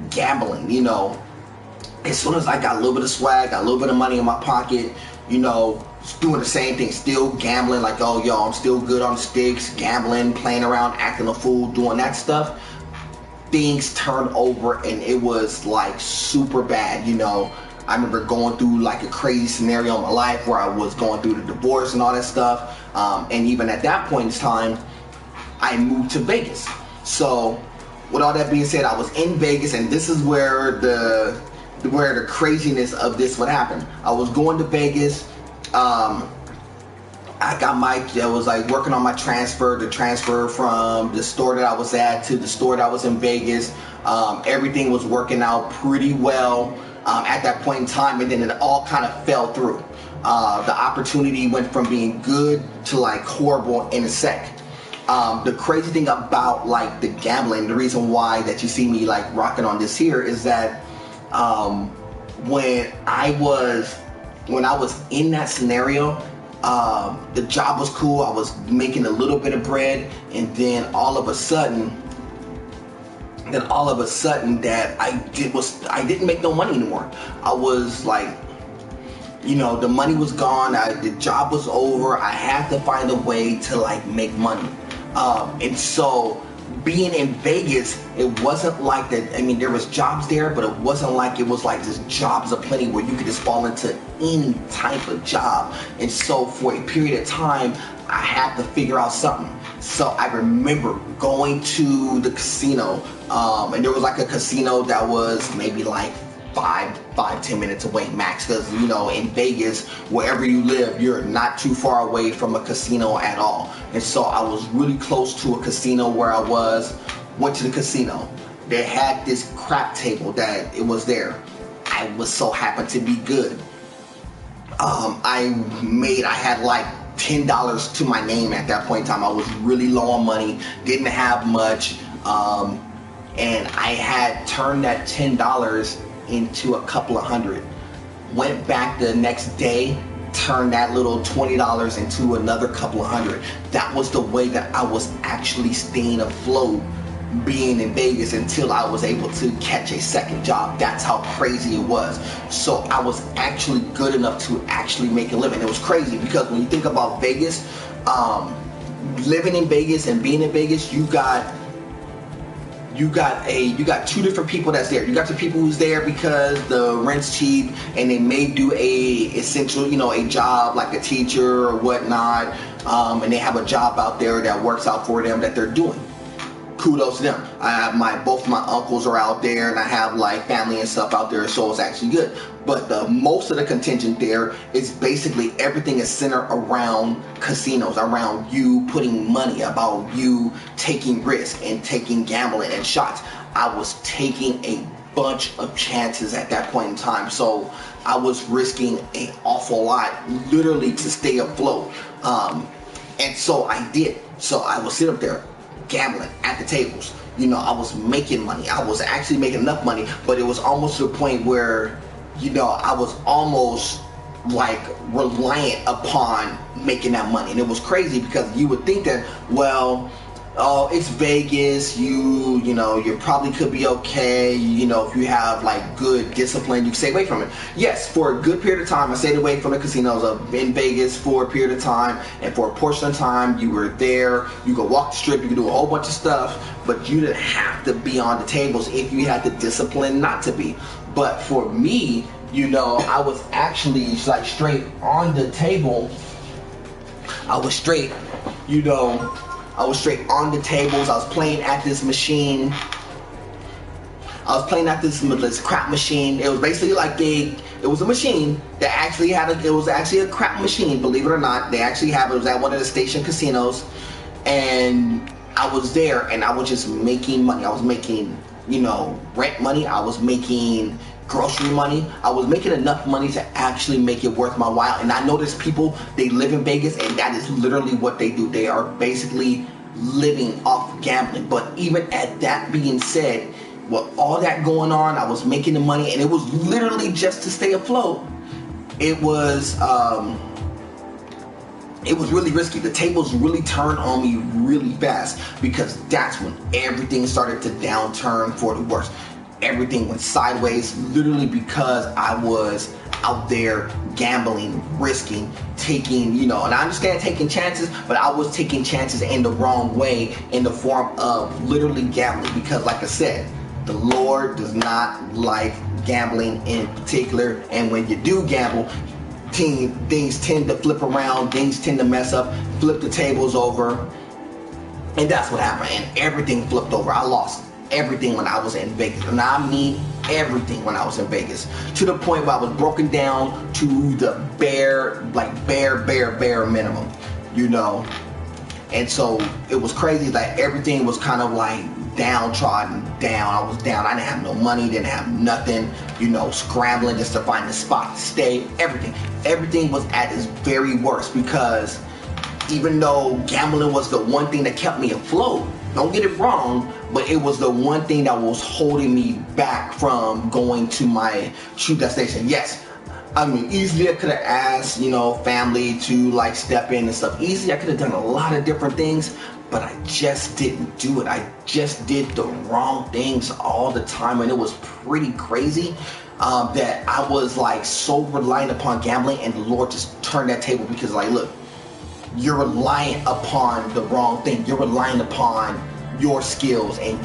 gambling. As soon as I got a little bit of swag, got a little bit of money in my pocket, doing the same thing, still gambling, oh yo, I'm still good on the sticks, gambling, playing around, acting a fool, doing that stuff. Things turned over, and it was super bad. I remember going through a crazy scenario in my life where I was going through the divorce and all that stuff. And even at that point in time, I moved to Vegas. So with all that being said, I was in Vegas, and this is where the craziness of this would happen. I was going to Vegas. I was working on my transfer from the store that I was at to the store that was in Vegas. Everything was working out pretty well at that point in time, and then it all kind of fell through. The opportunity went from being good to horrible in a sec. The crazy thing about the gambling, the reason why that you see me rocking on this here, is that when I was in that scenario, the job was cool. I was making a little bit of bread, and then all of a sudden that I didn't make no money anymore. I was the money was gone. The job was over. I had to find a way to make money. And so being in Vegas, it wasn't like that. I mean, there was jobs there, but it wasn't like it was just jobs aplenty where you could just fall into any type of job. And so for a period of time, I had to figure out something. So I remember going to the casino, and there was like a casino that was maybe like 10 minutes away max, because you know, in Vegas, wherever you live, you're not too far away from a casino at all. And so I was really close to a casino where I went to the casino. They had this crap table that it was there. I was so happened to be good. I had like $10 to my name at that point in time. I was really low on money, didn't have much, and I had turned that $10 into a couple of hundred. Went back the next day, turned that little $20 into another couple of hundred. That was the way that I was actually staying afloat being in Vegas until I was able to catch a second job. That's how crazy it was. So I was actually good enough to actually make a living. It was crazy because when you think about Vegas, living in Vegas and being in Vegas, you got two different people that's there. You got the people who's there because the rent's cheap and they may do a essential, a job like a teacher or whatnot, and they have a job out there that works out for them that they're doing. Kudos to them. I have both my uncles are out there, and I have like family and stuff out there, so it's actually good. But most of the contingent there is basically everything is centered around casinos, around you putting money, about you taking risk and taking gambling and shots. I was taking a bunch of chances at that point in time, so I was risking an awful lot, literally, to stay afloat. And so I did. So I would sit up there gambling at the tables. I was making money. I was actually making enough money, but it was almost to the point where, I was almost like reliant upon making that money. And it was crazy because you would think that, well, oh, it's Vegas, you probably could be okay, if you have like good discipline, you can stay away from it. Yes, for a good period of time, I stayed away from the casinos in Vegas for a period of time, and for a portion of time, you were there, you could walk the strip, you could do a whole bunch of stuff, but you didn't have to be on the tables if you had the discipline not to be. But for me, I was actually like straight on the table. I was straight on the tables. I was playing at this machine. I was playing at this crap machine. It was basically like it was a machine that actually it was actually a crap machine, believe it or not. They actually have it. It was at one of the station casinos. And I was there and I was just making money. I was making, rent money. I was making grocery money. I was making enough money to actually make it worth my while. And I noticed people, they live in Vegas, and that is literally what they do. They are basically living off gambling. But even at that being said, with all that going on, I was making the money, and it was literally just to stay afloat. It was really risky. The tables really turned on me really fast, because that's when everything started to downturn for the worse. Everything went sideways, literally, because I was out there gambling, risking, taking, and I understand taking chances, but I was taking chances in the wrong way, in the form of literally gambling, because like I said, the Lord does not like gambling in particular, and when you do gamble, things tend to flip around, things tend to mess up, flip the tables over, and that's what happened, and everything flipped over. I lost everything when I was in Vegas, and I mean everything when I was in Vegas, to the point where I was broken down to the bare minimum, and so it was crazy. Like, everything was kind of like downtrodden down. I was down. I didn't have no money, didn't have nothing, scrambling just to find a spot to stay. Everything was at its very worst, because even though gambling was the one thing that kept me afloat, don't get it wrong, but it was the one thing that was holding me back from going to my true destination. Yes, I mean, easily I could have asked, family to like step in and stuff. Easily I could have done a lot of different things, but I just didn't do it. I just did the wrong things all the time, and it was pretty crazy that I was like so reliant upon gambling, and the Lord just turned that table, because like, look, you're reliant upon the wrong thing. You're relying upon your skills and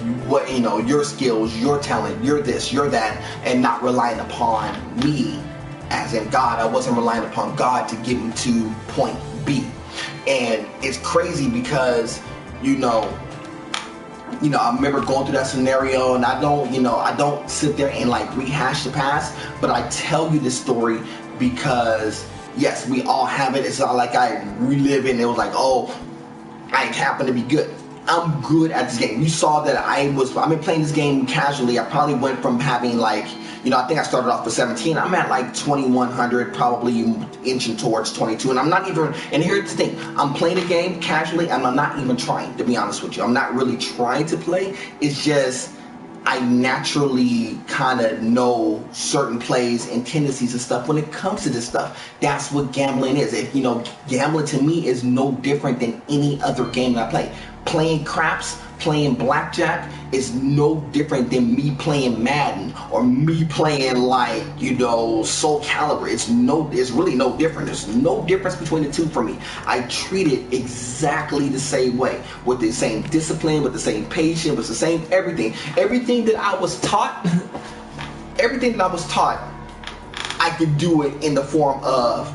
your skills, your talent, you're this, you're that, and not relying upon me, as in God. I wasn't relying upon God to get me to point B. And it's crazy because you know, I remember going through that scenario, and I don't sit there and like rehash the past, but I tell you this story because yes, we all have it. It's not like I relive it and it was like, oh, I happen to be good. I'm good at this game. You saw that I've been playing this game casually. I probably went from having like, I think I started off with 17. I'm at like 2100, probably inching towards 22. And I'm not even, and here's the thing, I'm playing the game casually and I'm not even trying, to be honest with you. I'm not really trying to play. It's just, I naturally kind of know certain plays and tendencies and stuff when it comes to this stuff. That's what gambling is. Gambling to me is no different than any other game that I play. Playing craps, playing blackjack is no different than me playing Madden or me playing like, Soul Calibur. It's really no different. There's no difference between the two for me. I treat it exactly the same way, with the same discipline, with the same patience, with the same everything. Everything that I was taught, I could do it in the form of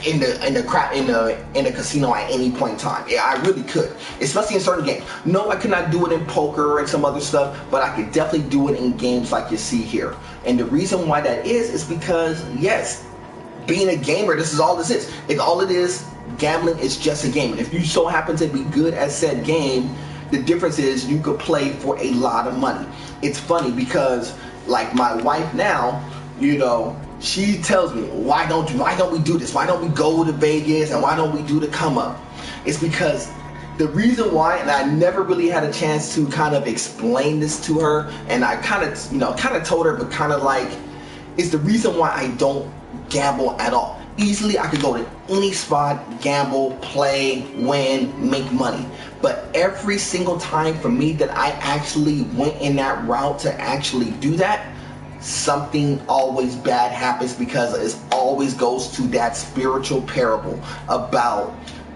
in the casino at any point in time. Yeah, I really could, especially in certain games. No, I could not do it in poker and some other stuff, but I could definitely do it in games like you see here. And the reason why that is because yes, being a gamer, this is all this is. If all it is, gambling is just a game. And if you so happen to be good at said game, the difference is you could play for a lot of money. It's funny because like my wife now, she tells me, why don't we do this? Why don't we go to Vegas and why don't we do the come up? It's because the reason why, and I never really had a chance to kind of explain this to her, and I kind of told her, but kind of like, it's the reason why I don't gamble at all. Easily I could go to any spot, gamble, play, win, make money. But every single time for me that I actually went in that route to actually do that, something always bad happens because it always goes to that spiritual parable about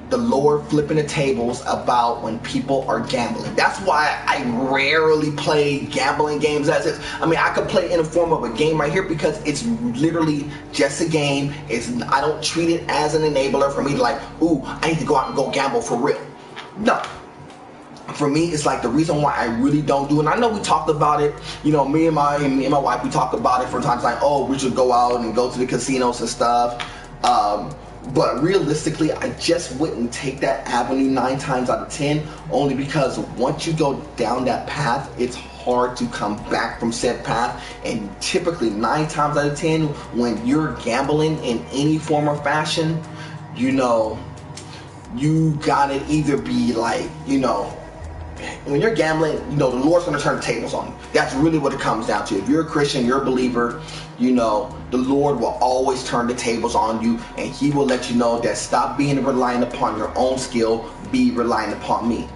the Lord flipping the tables about when people are gambling. That's why I rarely play gambling games as is. I mean, I could play in the form of a game right here because it's literally just a game. I don't treat it as an enabler for me to like, ooh, I need to go out and go gamble for real. No. For me, it's like the reason why I really don't do it. And I know we talked about it, me and my wife, we talked about it for times like, oh, we should go out and go to the casinos and stuff. But realistically, I just wouldn't take that avenue 9 times out of 10, only because once you go down that path, it's hard to come back from said path. And typically 9 times out of 10, when you're gambling in any form or fashion, you gotta either be like, when you're gambling, the Lord's going to turn the tables on you. That's really what it comes down to. If you're a Christian, you're a believer, the Lord will always turn the tables on you, and He will let you know that stop being reliant upon your own skill, be reliant upon me.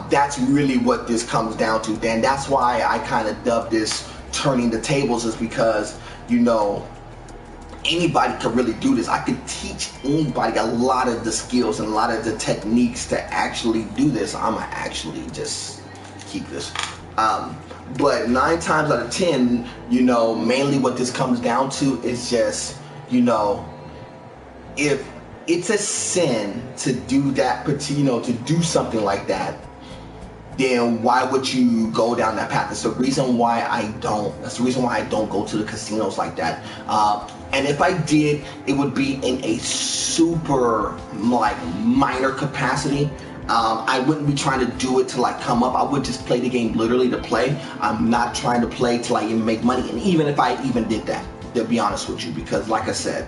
That's really what this comes down to. Then that's why I kind of dub this turning the tables, is because, anybody can really do this. I could teach anybody a lot of the skills and a lot of the techniques to actually do this. I'm gonna actually just keep this. But 9 times out of 10, mainly what this comes down to is just, if it's a sin to do that, to do something like that, then why would you go down that path? That's the reason why I don't. That's the reason why I don't go to the casinos like that. And if I did, it would be in a super minor capacity. I wouldn't be trying to do it to come up. I would just play the game literally to play. I'm not trying to play to even make money. And even if I even did that, to be honest with you, because like I said,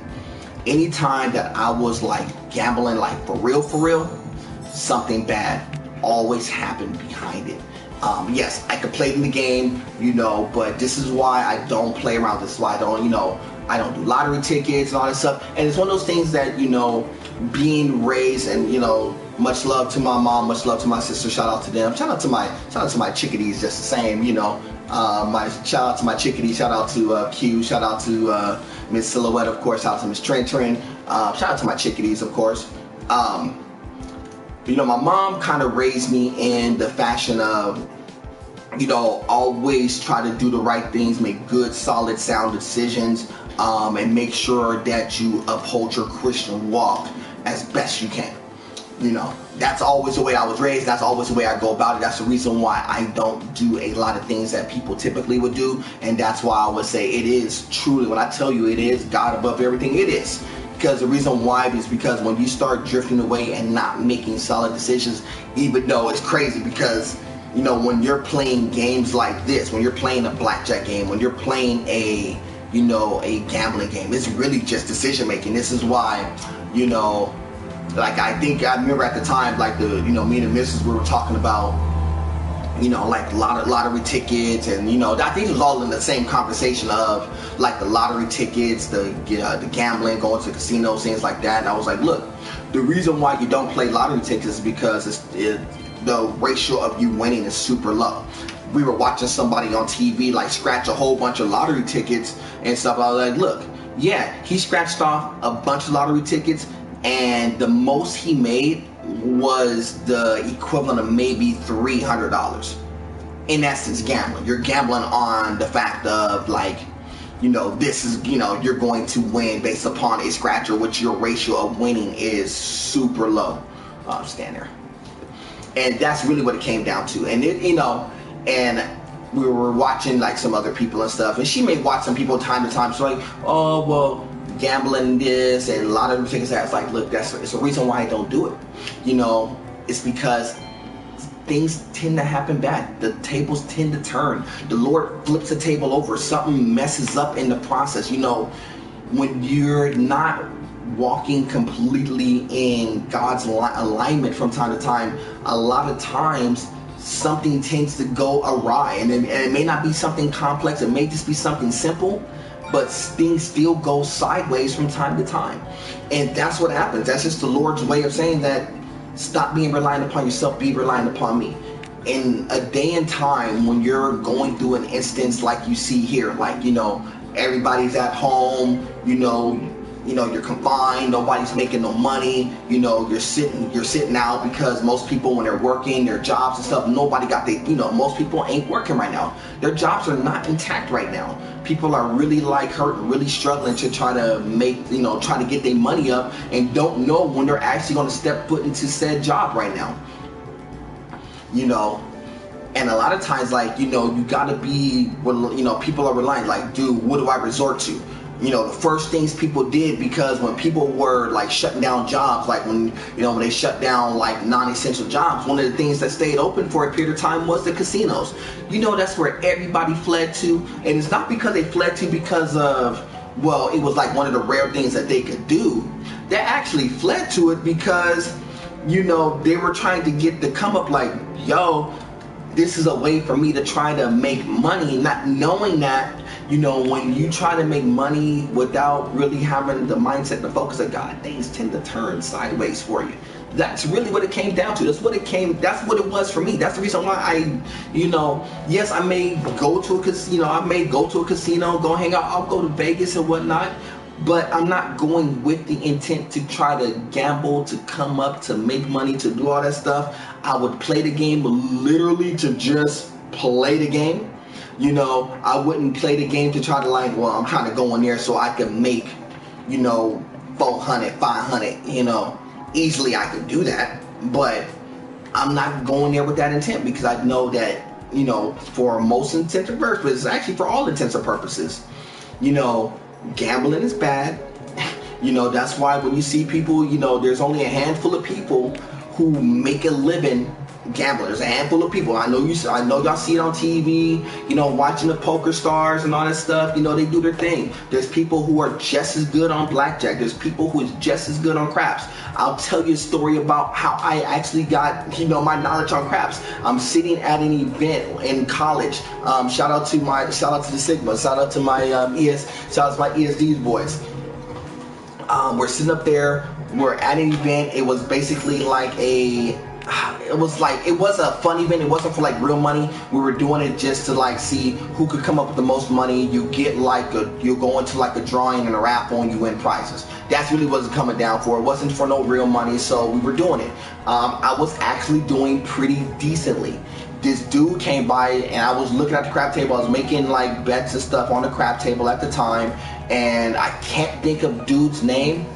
anytime that I was gambling for real, something bad always happened behind it. Yes, I could play in the game, but this is why I don't play around. This is why I don't do lottery tickets and all that stuff. And it's one of those things that, being raised and, much love to my mom, much love to my sister, shout out to them. Shout out to my chickadees just the same, shout out to my chickadees, shout out to Q, shout out to Miss Silhouette, of course, shout out to Miss Trin, shout out to my chickadees, of course. My mom kind of raised me in the fashion of, always try to do the right things, make good, solid, sound decisions, and make sure that you uphold your Christian walk as best you can. that's always the way I was raised. That's always the way I go about it. That's the reason why I don't do a lot of things that people typically would do. And that's why I would say it is truly, when I tell you it is God above everything, it is. Because the reason why is because when you start drifting away and not making solid decisions, even though it's crazy, because you know, when you're playing games like this, when you're playing a blackjack game, when you're playing a gambling game, it's really just decision making. This is why, you know, like I remember at the time, like me and the missus, we were talking about, you know, like lottery tickets, and you know, I think it was all in the same conversation of like the lottery tickets, the gambling, going to casinos, things like that. And I was like, look, the reason why you don't play lottery tickets is because the ratio of you winning is super low. We were watching somebody on TV like scratch a whole bunch of lottery tickets and stuff. I was like, look, yeah, he scratched off a bunch of lottery tickets, and the most he made was the equivalent of maybe $300. In essence, gambling. You're gambling on the fact of like, you know, this is, you know, you're going to win based upon a scratcher, which your ratio of winning is super low. Stand there. And that's really what it came down to. And it, you know, and we were watching like some other people and stuff, and she may watch some people time to time. So like, oh well, gambling this and a lot of things. That it's like, look, it's a reason why I don't do it. You know, it's because things tend to happen bad. The tables tend to turn. The Lord flips the table over. Something messes up in the process. You know, when you're not walking completely in God's alignment from time to time, a lot of times something tends to go awry, and it may not be something complex. It may just be something simple, but things still go sideways from time to time. And that's what happens. That's just the Lord's way of saying that stop being reliant upon yourself, be reliant upon me. In a day and time when you're going through an instance like you see here, like, you know, everybody's at home, you know, you're confined, nobody's making no money, you know, you're sitting out because most people, when they're working their jobs and stuff, nobody got most people ain't working right now. Their jobs are not intact right now. People are really like hurting, really struggling to try to make, try to get their money up, and don't know when they're actually going to step foot into said job right now. You know, and a lot of times, like, you gotta be, people are relying, like, dude, what do I resort to? The first things people did, because when people were like shutting down jobs, like when they shut down like non-essential jobs, one of the things that stayed open for a period of time was the casinos. That's where everybody fled to, and it's not because they fled to because of, well, it was like one of the rare things that they could do. They actually fled to it because, they were trying to get the come up, like, yo, this is a way for me to try to make money, not knowing that, when you try to make money without really having the mindset, the focus of God, things tend to turn sideways for you. That's really what it came down to. That's what it was for me. That's the reason why I, yes, I may go to a casino, go hang out, I'll go to Vegas and whatnot, but I'm not going with the intent to try to gamble, to come up, to make money, to do all that stuff. I would play the game literally to just play the game. I wouldn't play the game to try to, like, well, I'm trying to go in there so I can make, 400, 500, easily I could do that. But I'm not going there with that intent, because I know that, for most intents and purposes, actually for all intents and purposes, gambling is bad. That's why when you see people, there's only a handful of people who make a living gambling. There's a handful of people. I know y'all see it on TV, watching the poker stars and all that stuff. They do their thing. There's people who are just as good on blackjack. There's people who is just as good on craps. I'll tell you a story about how I actually got, my knowledge on craps. I'm sitting at an event in college. Shout out to the Sigma. Shout out to my ESDs boys. We're sitting up there. We're at an event. It was basically like it was a fun event. It wasn't for like real money. We were doing it just to like see who could come up with the most money. You go into like a drawing and a raffle and you win prizes. That's really what it was coming down for. It wasn't for no real money, so we were doing it. I was actually doing pretty decently. This dude came by and I was looking at the crap table. I was making like bets and stuff on the crap table at the time, and I can't think of dude's name,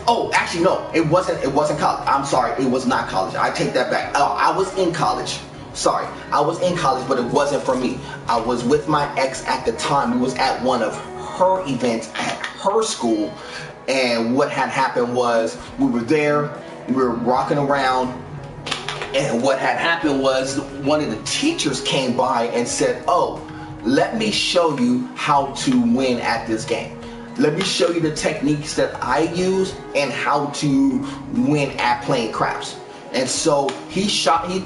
Oh, actually, no, it wasn't. It wasn't college. I'm sorry, it was not college. I take that back. I was in college. Sorry, I was in college, but it wasn't for me. I was with my ex at the time. We was at one of her events at her school, and what had happened was we were there. We were rocking around. And what had happened was one of the teachers came by and said, "Oh, let me show you how to win at this game. Let me show you the techniques that I use and how to win at playing craps." And so he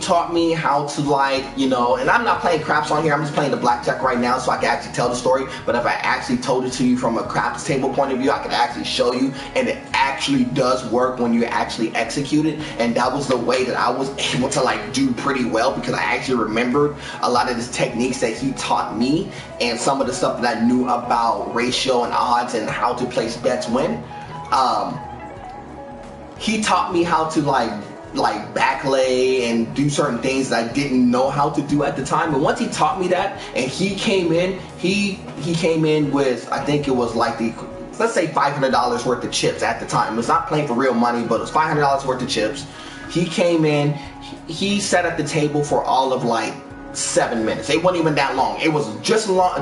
taught me how to, like, you know, and I'm not playing craps on here, I'm just playing the blackjack right now so I can actually tell the story. But if I actually told it to you from a craps table point of view, I could actually show you, and it actually does work when you actually execute it. And that was the way that I was able to, like, do pretty well, because I actually remembered a lot of the techniques that he taught me and some of the stuff that I knew about ratio and odds and how to place bets when. He taught me how to like backlay and do certain things that I didn't know how to do at the time. And once he taught me that, and he came in, he came in with, I think it was like let's say $500 worth of chips at the time. It was not playing for real money, but it was $500 worth of chips. He came in, he sat at the table for all of like 7 minutes. It wasn't even that long. It was just long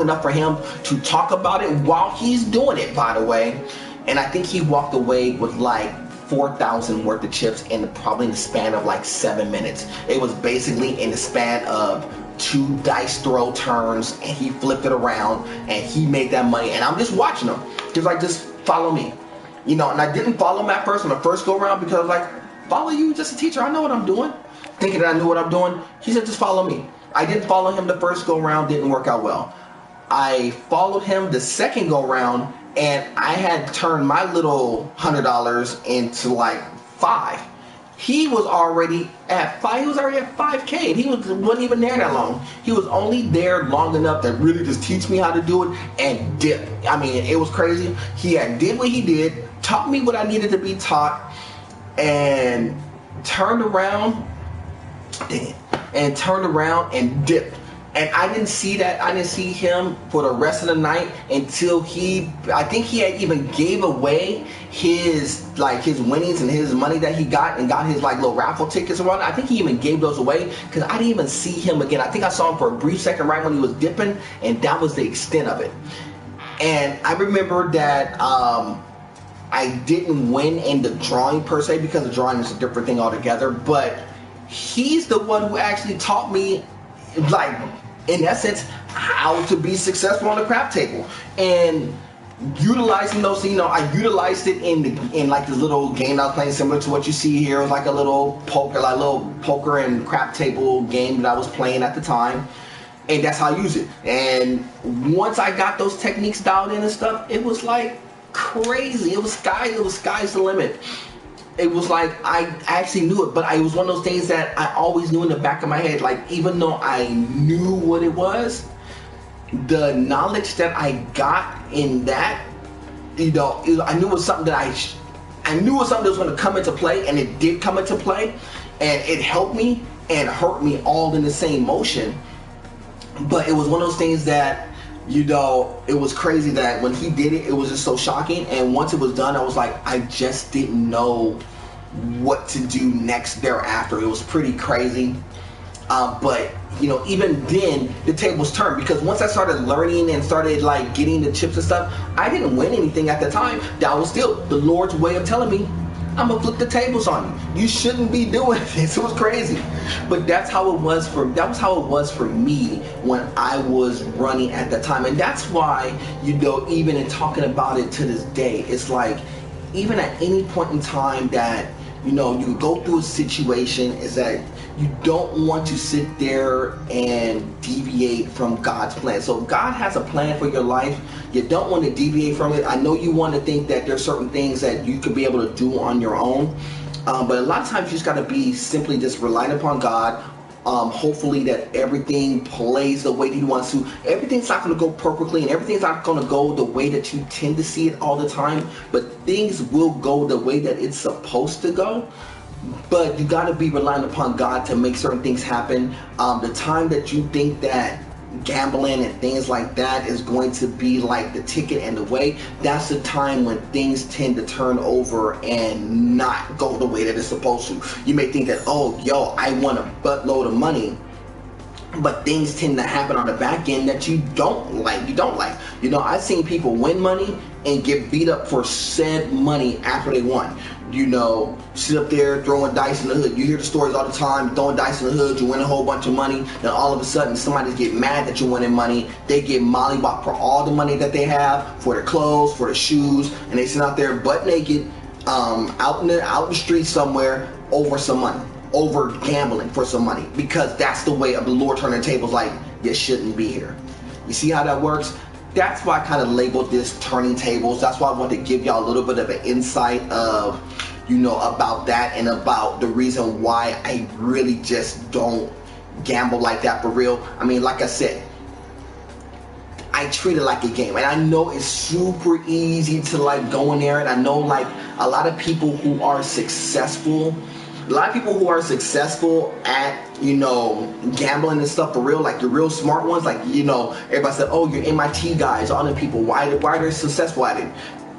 enough for him to talk about it while he's doing it, by the way. And I think he walked away with like 4,000 worth of chips probably in the span of like 7 minutes. It was basically in the span of 2 dice throw turns, and he flipped it around and he made that money. And I'm just watching him. He was like, "Just follow me." You know, and I didn't follow him at first on the first go around, because I was like, "Follow you, just a teacher, I know what I'm doing." Thinking that I knew what I'm doing. He said, "Just follow me." I didn't follow him the first go around, didn't work out well. I followed him the second go round, and I had turned my little $100 into like 5. He was already at 5. He was already at 5K. And he wasn't even there that long. He was only there long enough to really just teach me how to do it and dip. I mean, it was crazy. He had did what he did, taught me what I needed to be taught, and turned around and dipped. And I didn't see that. I didn't see him for the rest of the night until I think he had even gave away his winnings and his money that he got, and got his like little raffle tickets and whatnot. I think he even gave those away, because I didn't even see him again. I think I saw him for a brief second right when he was dipping, and that was the extent of it. And I remember that I didn't win in the drawing per se, because the drawing is a different thing altogether. But he's the one who actually taught me, like, in essence, how to be successful on the crap table. And utilizing those, you know, I utilized it in like this little game I was playing, similar to what you see here. It was like a little poker and crap table game that I was playing at the time. And that's how I use it. And once I got those techniques dialed in and stuff, it was like crazy. It was sky's the limit. It was like I actually knew it, but it was one of those things that I always knew in the back of my head. Like, even though I knew what it was, the knowledge that I got in that, you know, I knew it was something that I knew it was something that was going to come into play, and it did come into play, and it helped me and hurt me all in the same motion. But it was one of those things that, you know, it was crazy that when he did it, it was just so shocking. And once it was done, I was like, I just didn't know what to do next thereafter. It was pretty crazy. But, you know, even then, the tables turned, because once I started learning and started like getting the chips and stuff, I didn't win anything at the time. That was still the Lord's way of telling me, I'm gonna flip the tables on you. You shouldn't be doing this. It was crazy, but that's how it was for me when I was running at the time. And that's why, you know, even in talking about it to this day, it's like, even at any point in time that, you know, you go through a situation, is that you don't want to sit there and deviate from God's plan. So if God has a plan for your life, you don't want to deviate from it. I know you want to think that there's certain things that you could be able to do on your own, but a lot of times you just got to be simply just relying upon God. Hopefully that everything plays the way that he wants to. Everything's not going to go perfectly, and everything's not going to go the way that you tend to see it all the time, but things will go the way that it's supposed to go. But you got to be relying upon God to make certain things happen. The time that you think that gambling and things like that is going to be like the ticket and the way, that's the time when things tend to turn over and not go the way that it's supposed to. You may think that, oh, yo, I want a buttload of money, but things tend to happen on the back end that you don't like. You know, I've seen people win money and get beat up for said money after they won. You know, sit up there throwing dice in the hood. You hear the stories all the time, throwing dice in the hood, you win a whole bunch of money, then all of a sudden somebody get mad that you're winning money. They get mollywopped for all the money that they have, for their clothes, for their shoes, and they sit out there butt naked, out in the street somewhere over some money, over gambling for some money, because that's the way of the Lord turning tables, like, you shouldn't be here. You see how that works? That's why I kind of labeled this turning tables. That's why I want to give y'all a little bit of an insight of, you know, about that and about the reason why I really just don't gamble like that for real. I mean, like I said, I treat it like a game, and I know it's super easy to like go in there, and I know like a lot of people who are successful, at, you know, gambling and stuff for real, like the real smart ones, like, you know, everybody said, oh, you're MIT guys, all the people, why they're successful at it?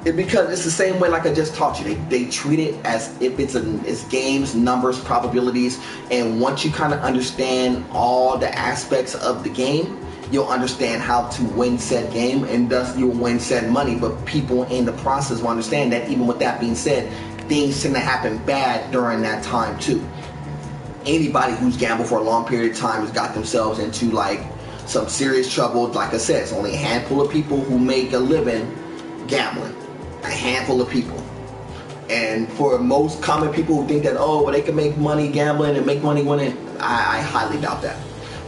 It's because it's the same way like I just taught you. They treat it as if it's games, numbers, probabilities, and once you kind of understand all the aspects of the game, you'll understand how to win said game, and thus you'll win said money. But people in the process will understand that even with that being said, things tend to happen bad during that time too. Anybody who's gambled for a long period of time has got themselves into like some serious trouble. Like I said, it's only a handful of people who make a living gambling. A handful of people. And for most common people who think that, oh, well, they can make money gambling and make money winning, I highly doubt that.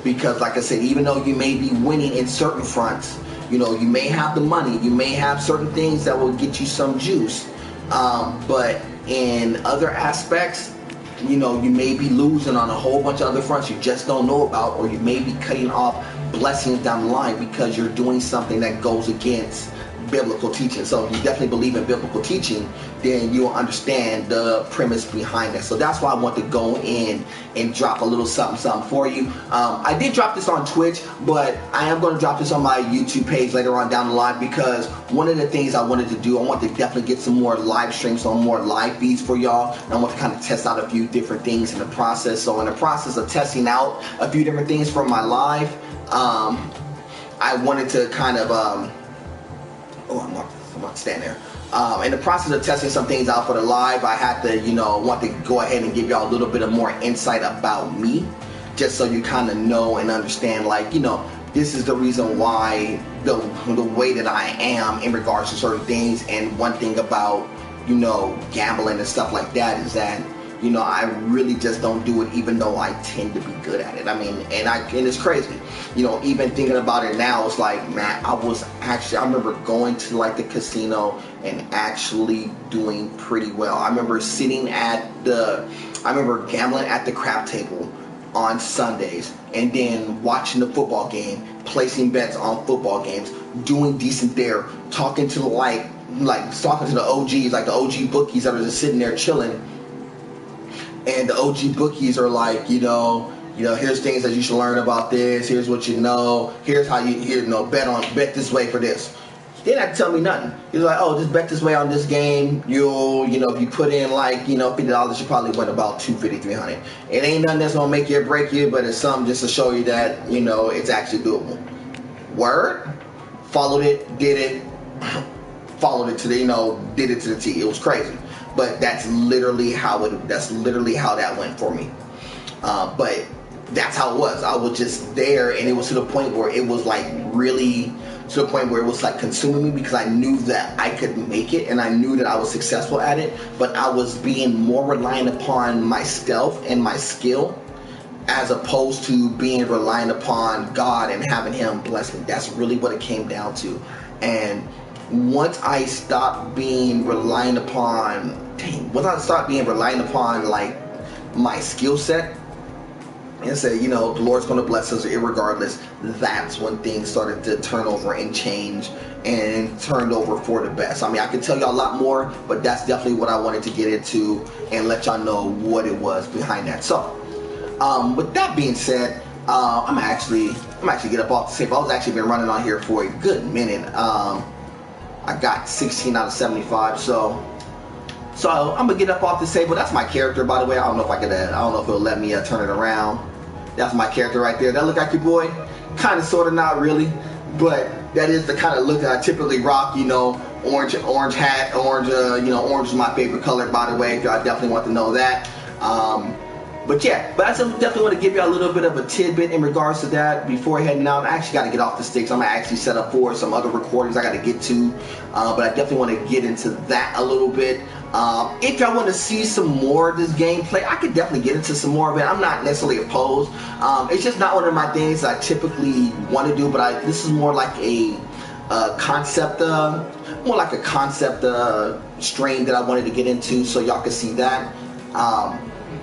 Because like I said, even though you may be winning in certain fronts, you know, you may have the money, you may have certain things that will get you some juice, but in other aspects, you know, you may be losing on a whole bunch of other fronts you just don't know about, or you may be cutting off blessings down the line because you're doing something that goes against biblical teaching. So if you definitely believe in biblical teaching, then you'll understand the premise behind that. So that's why I want to go in and drop a little something for you. I did drop this on Twitch, but I am going to drop this on my YouTube page later on down the line, because one of the things I wanted to do, I want to definitely get some more live streams, some more live feeds for y'all, and I want to kind of test out a few different things in the process. So in the process of testing out a few different things from my live, I wanted to kind of I'm not standing there. In the process of testing some things out for the live, I had to, you know, want to go ahead and give y'all a little bit of more insight about me, just so you kind of know and understand, like, you know, this is the reason why the way that I am in regards to certain things. And one thing about, you know, gambling and stuff like that is that, you know, I really just don't do it, even though I tend to be good at it. I mean, and it's crazy. You know, even thinking about it now, it's like, man, I remember going to like the casino and actually doing pretty well. I remember gambling at the crap table on Sundays, and then watching the football game, placing bets on football games, doing decent there, talking to the OGs, like the OG bookies that are just sitting there chilling. And the OG bookies are like, you know, here's things that you should learn about this. Here's what you know. Here's how you know, bet this way for this. They didn't have to tell me nothing. He's like, oh, just bet this way on this game. You'll, you know, if you put in like, you know, $50, you probably win about $250, $300. It ain't nothing that's gonna make you or break you, but it's something just to show you that, you know, it's actually doable. Word. Followed it, did it, followed it to the, you know, did it to the T. It was crazy. But that's literally how that went for me. But that's how it was. I was just there, and it was to the point where it was like really to the point where it was like consuming me, because I knew that I could make it, and I knew that I was successful at it, but I was being more reliant upon myself and my skill, as opposed to being reliant upon God and having Him bless me. That's really what it came down to. And once I stopped being reliant upon like my skill set, and say, you know, the Lord's going to bless us irregardless, that's when things started to turn over and change and turned over for the best. I mean, I could tell you a lot more, but that's definitely what I wanted to get into and let y'all know what it was behind that. So, with that being said, I'm actually get up off the safe. I was actually been running on here for a good minute. I got 16 out of 75, so I'm gonna get up off the table. That's my character, by the way. I don't know if it'll let me turn it around. That's my character right there. That look like your boy? Kind of, sort of, not really, but that is the kind of look that I typically rock. You know, orange hat, orange. Orange is my favorite color, by the way. If y'all definitely want to know that. But yeah, but I definitely want to give you a little bit of a tidbit in regards to that before heading out. I actually got to get off the sticks. I'm going to actually set up for some other recordings I got to get to. But I definitely want to get into that a little bit. If y'all want to see some more of this gameplay, I could definitely get into some more of it. I'm not necessarily opposed. It's just not one of my things that I typically want to do, but this is more like a concept stream that I wanted to get into, so y'all can see that.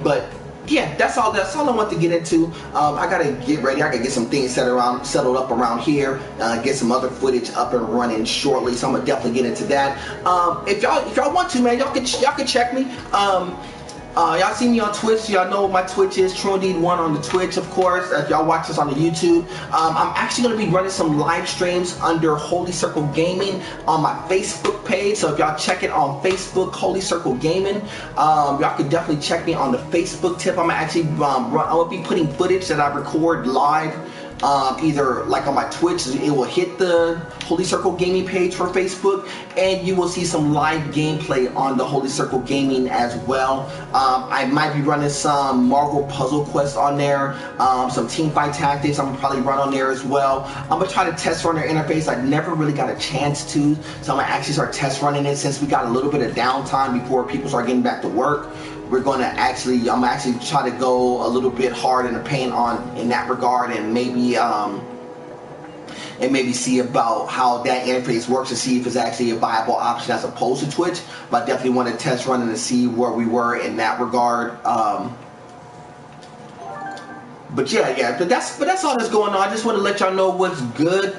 But yeah, that's all I want to get into. I gotta get ready. I gotta get some things settled up around here. Get some other footage up and running shortly. So I'm gonna definitely get into that. If y'all want to, man, y'all can check me. Y'all see me on Twitch. Y'all know what my Twitch is. TrueIndeed1 on the Twitch, of course. If y'all watch this on the YouTube, I'm actually going to be running some live streams under Holy Circle Gaming on my Facebook page. So if y'all check it on Facebook, Holy Circle Gaming, y'all can definitely check me on the Facebook tip. I'm actually I'll be putting footage that I record live. Either like on my Twitch, it will hit the Holy Circle Gaming page for Facebook, and you will see some live gameplay on the Holy Circle Gaming as well. I might be running some Marvel Puzzle Quest on there, some Teamfight Tactics I'm gonna probably run on there as well. I'm gonna try to test run their interface. I never really got a chance to, so I'm gonna actually start test running it since we got a little bit of downtime before people start getting back to work. I'm gonna actually try to go a little bit hard in the paint in that regard, and maybe see about how that interface works to see if it's actually a viable option as opposed to Twitch. But I definitely want to test run and see where we were in that regard. But that's all that's going on. I just want to let y'all know what's good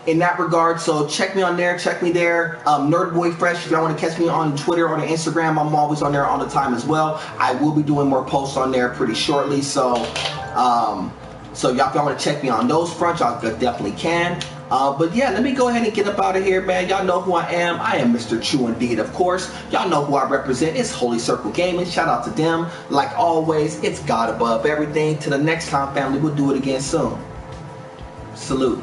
in that regard. So check me on there, check me there. NerdBoyFresh, if y'all want to catch me on Twitter or the Instagram, I'm always on there all the time as well. I will be doing more posts on there pretty shortly. So y'all, if y'all want to check me on those fronts, y'all definitely can. But yeah, let me go ahead and get up out of here, man. Y'all know who I am. I am Mr. True Indeed, of course. Y'all know who I represent. It's Holy Circle Gaming. Shout out to them. Like always, it's God above everything. Till the next time, family. We'll do it again soon. Salute.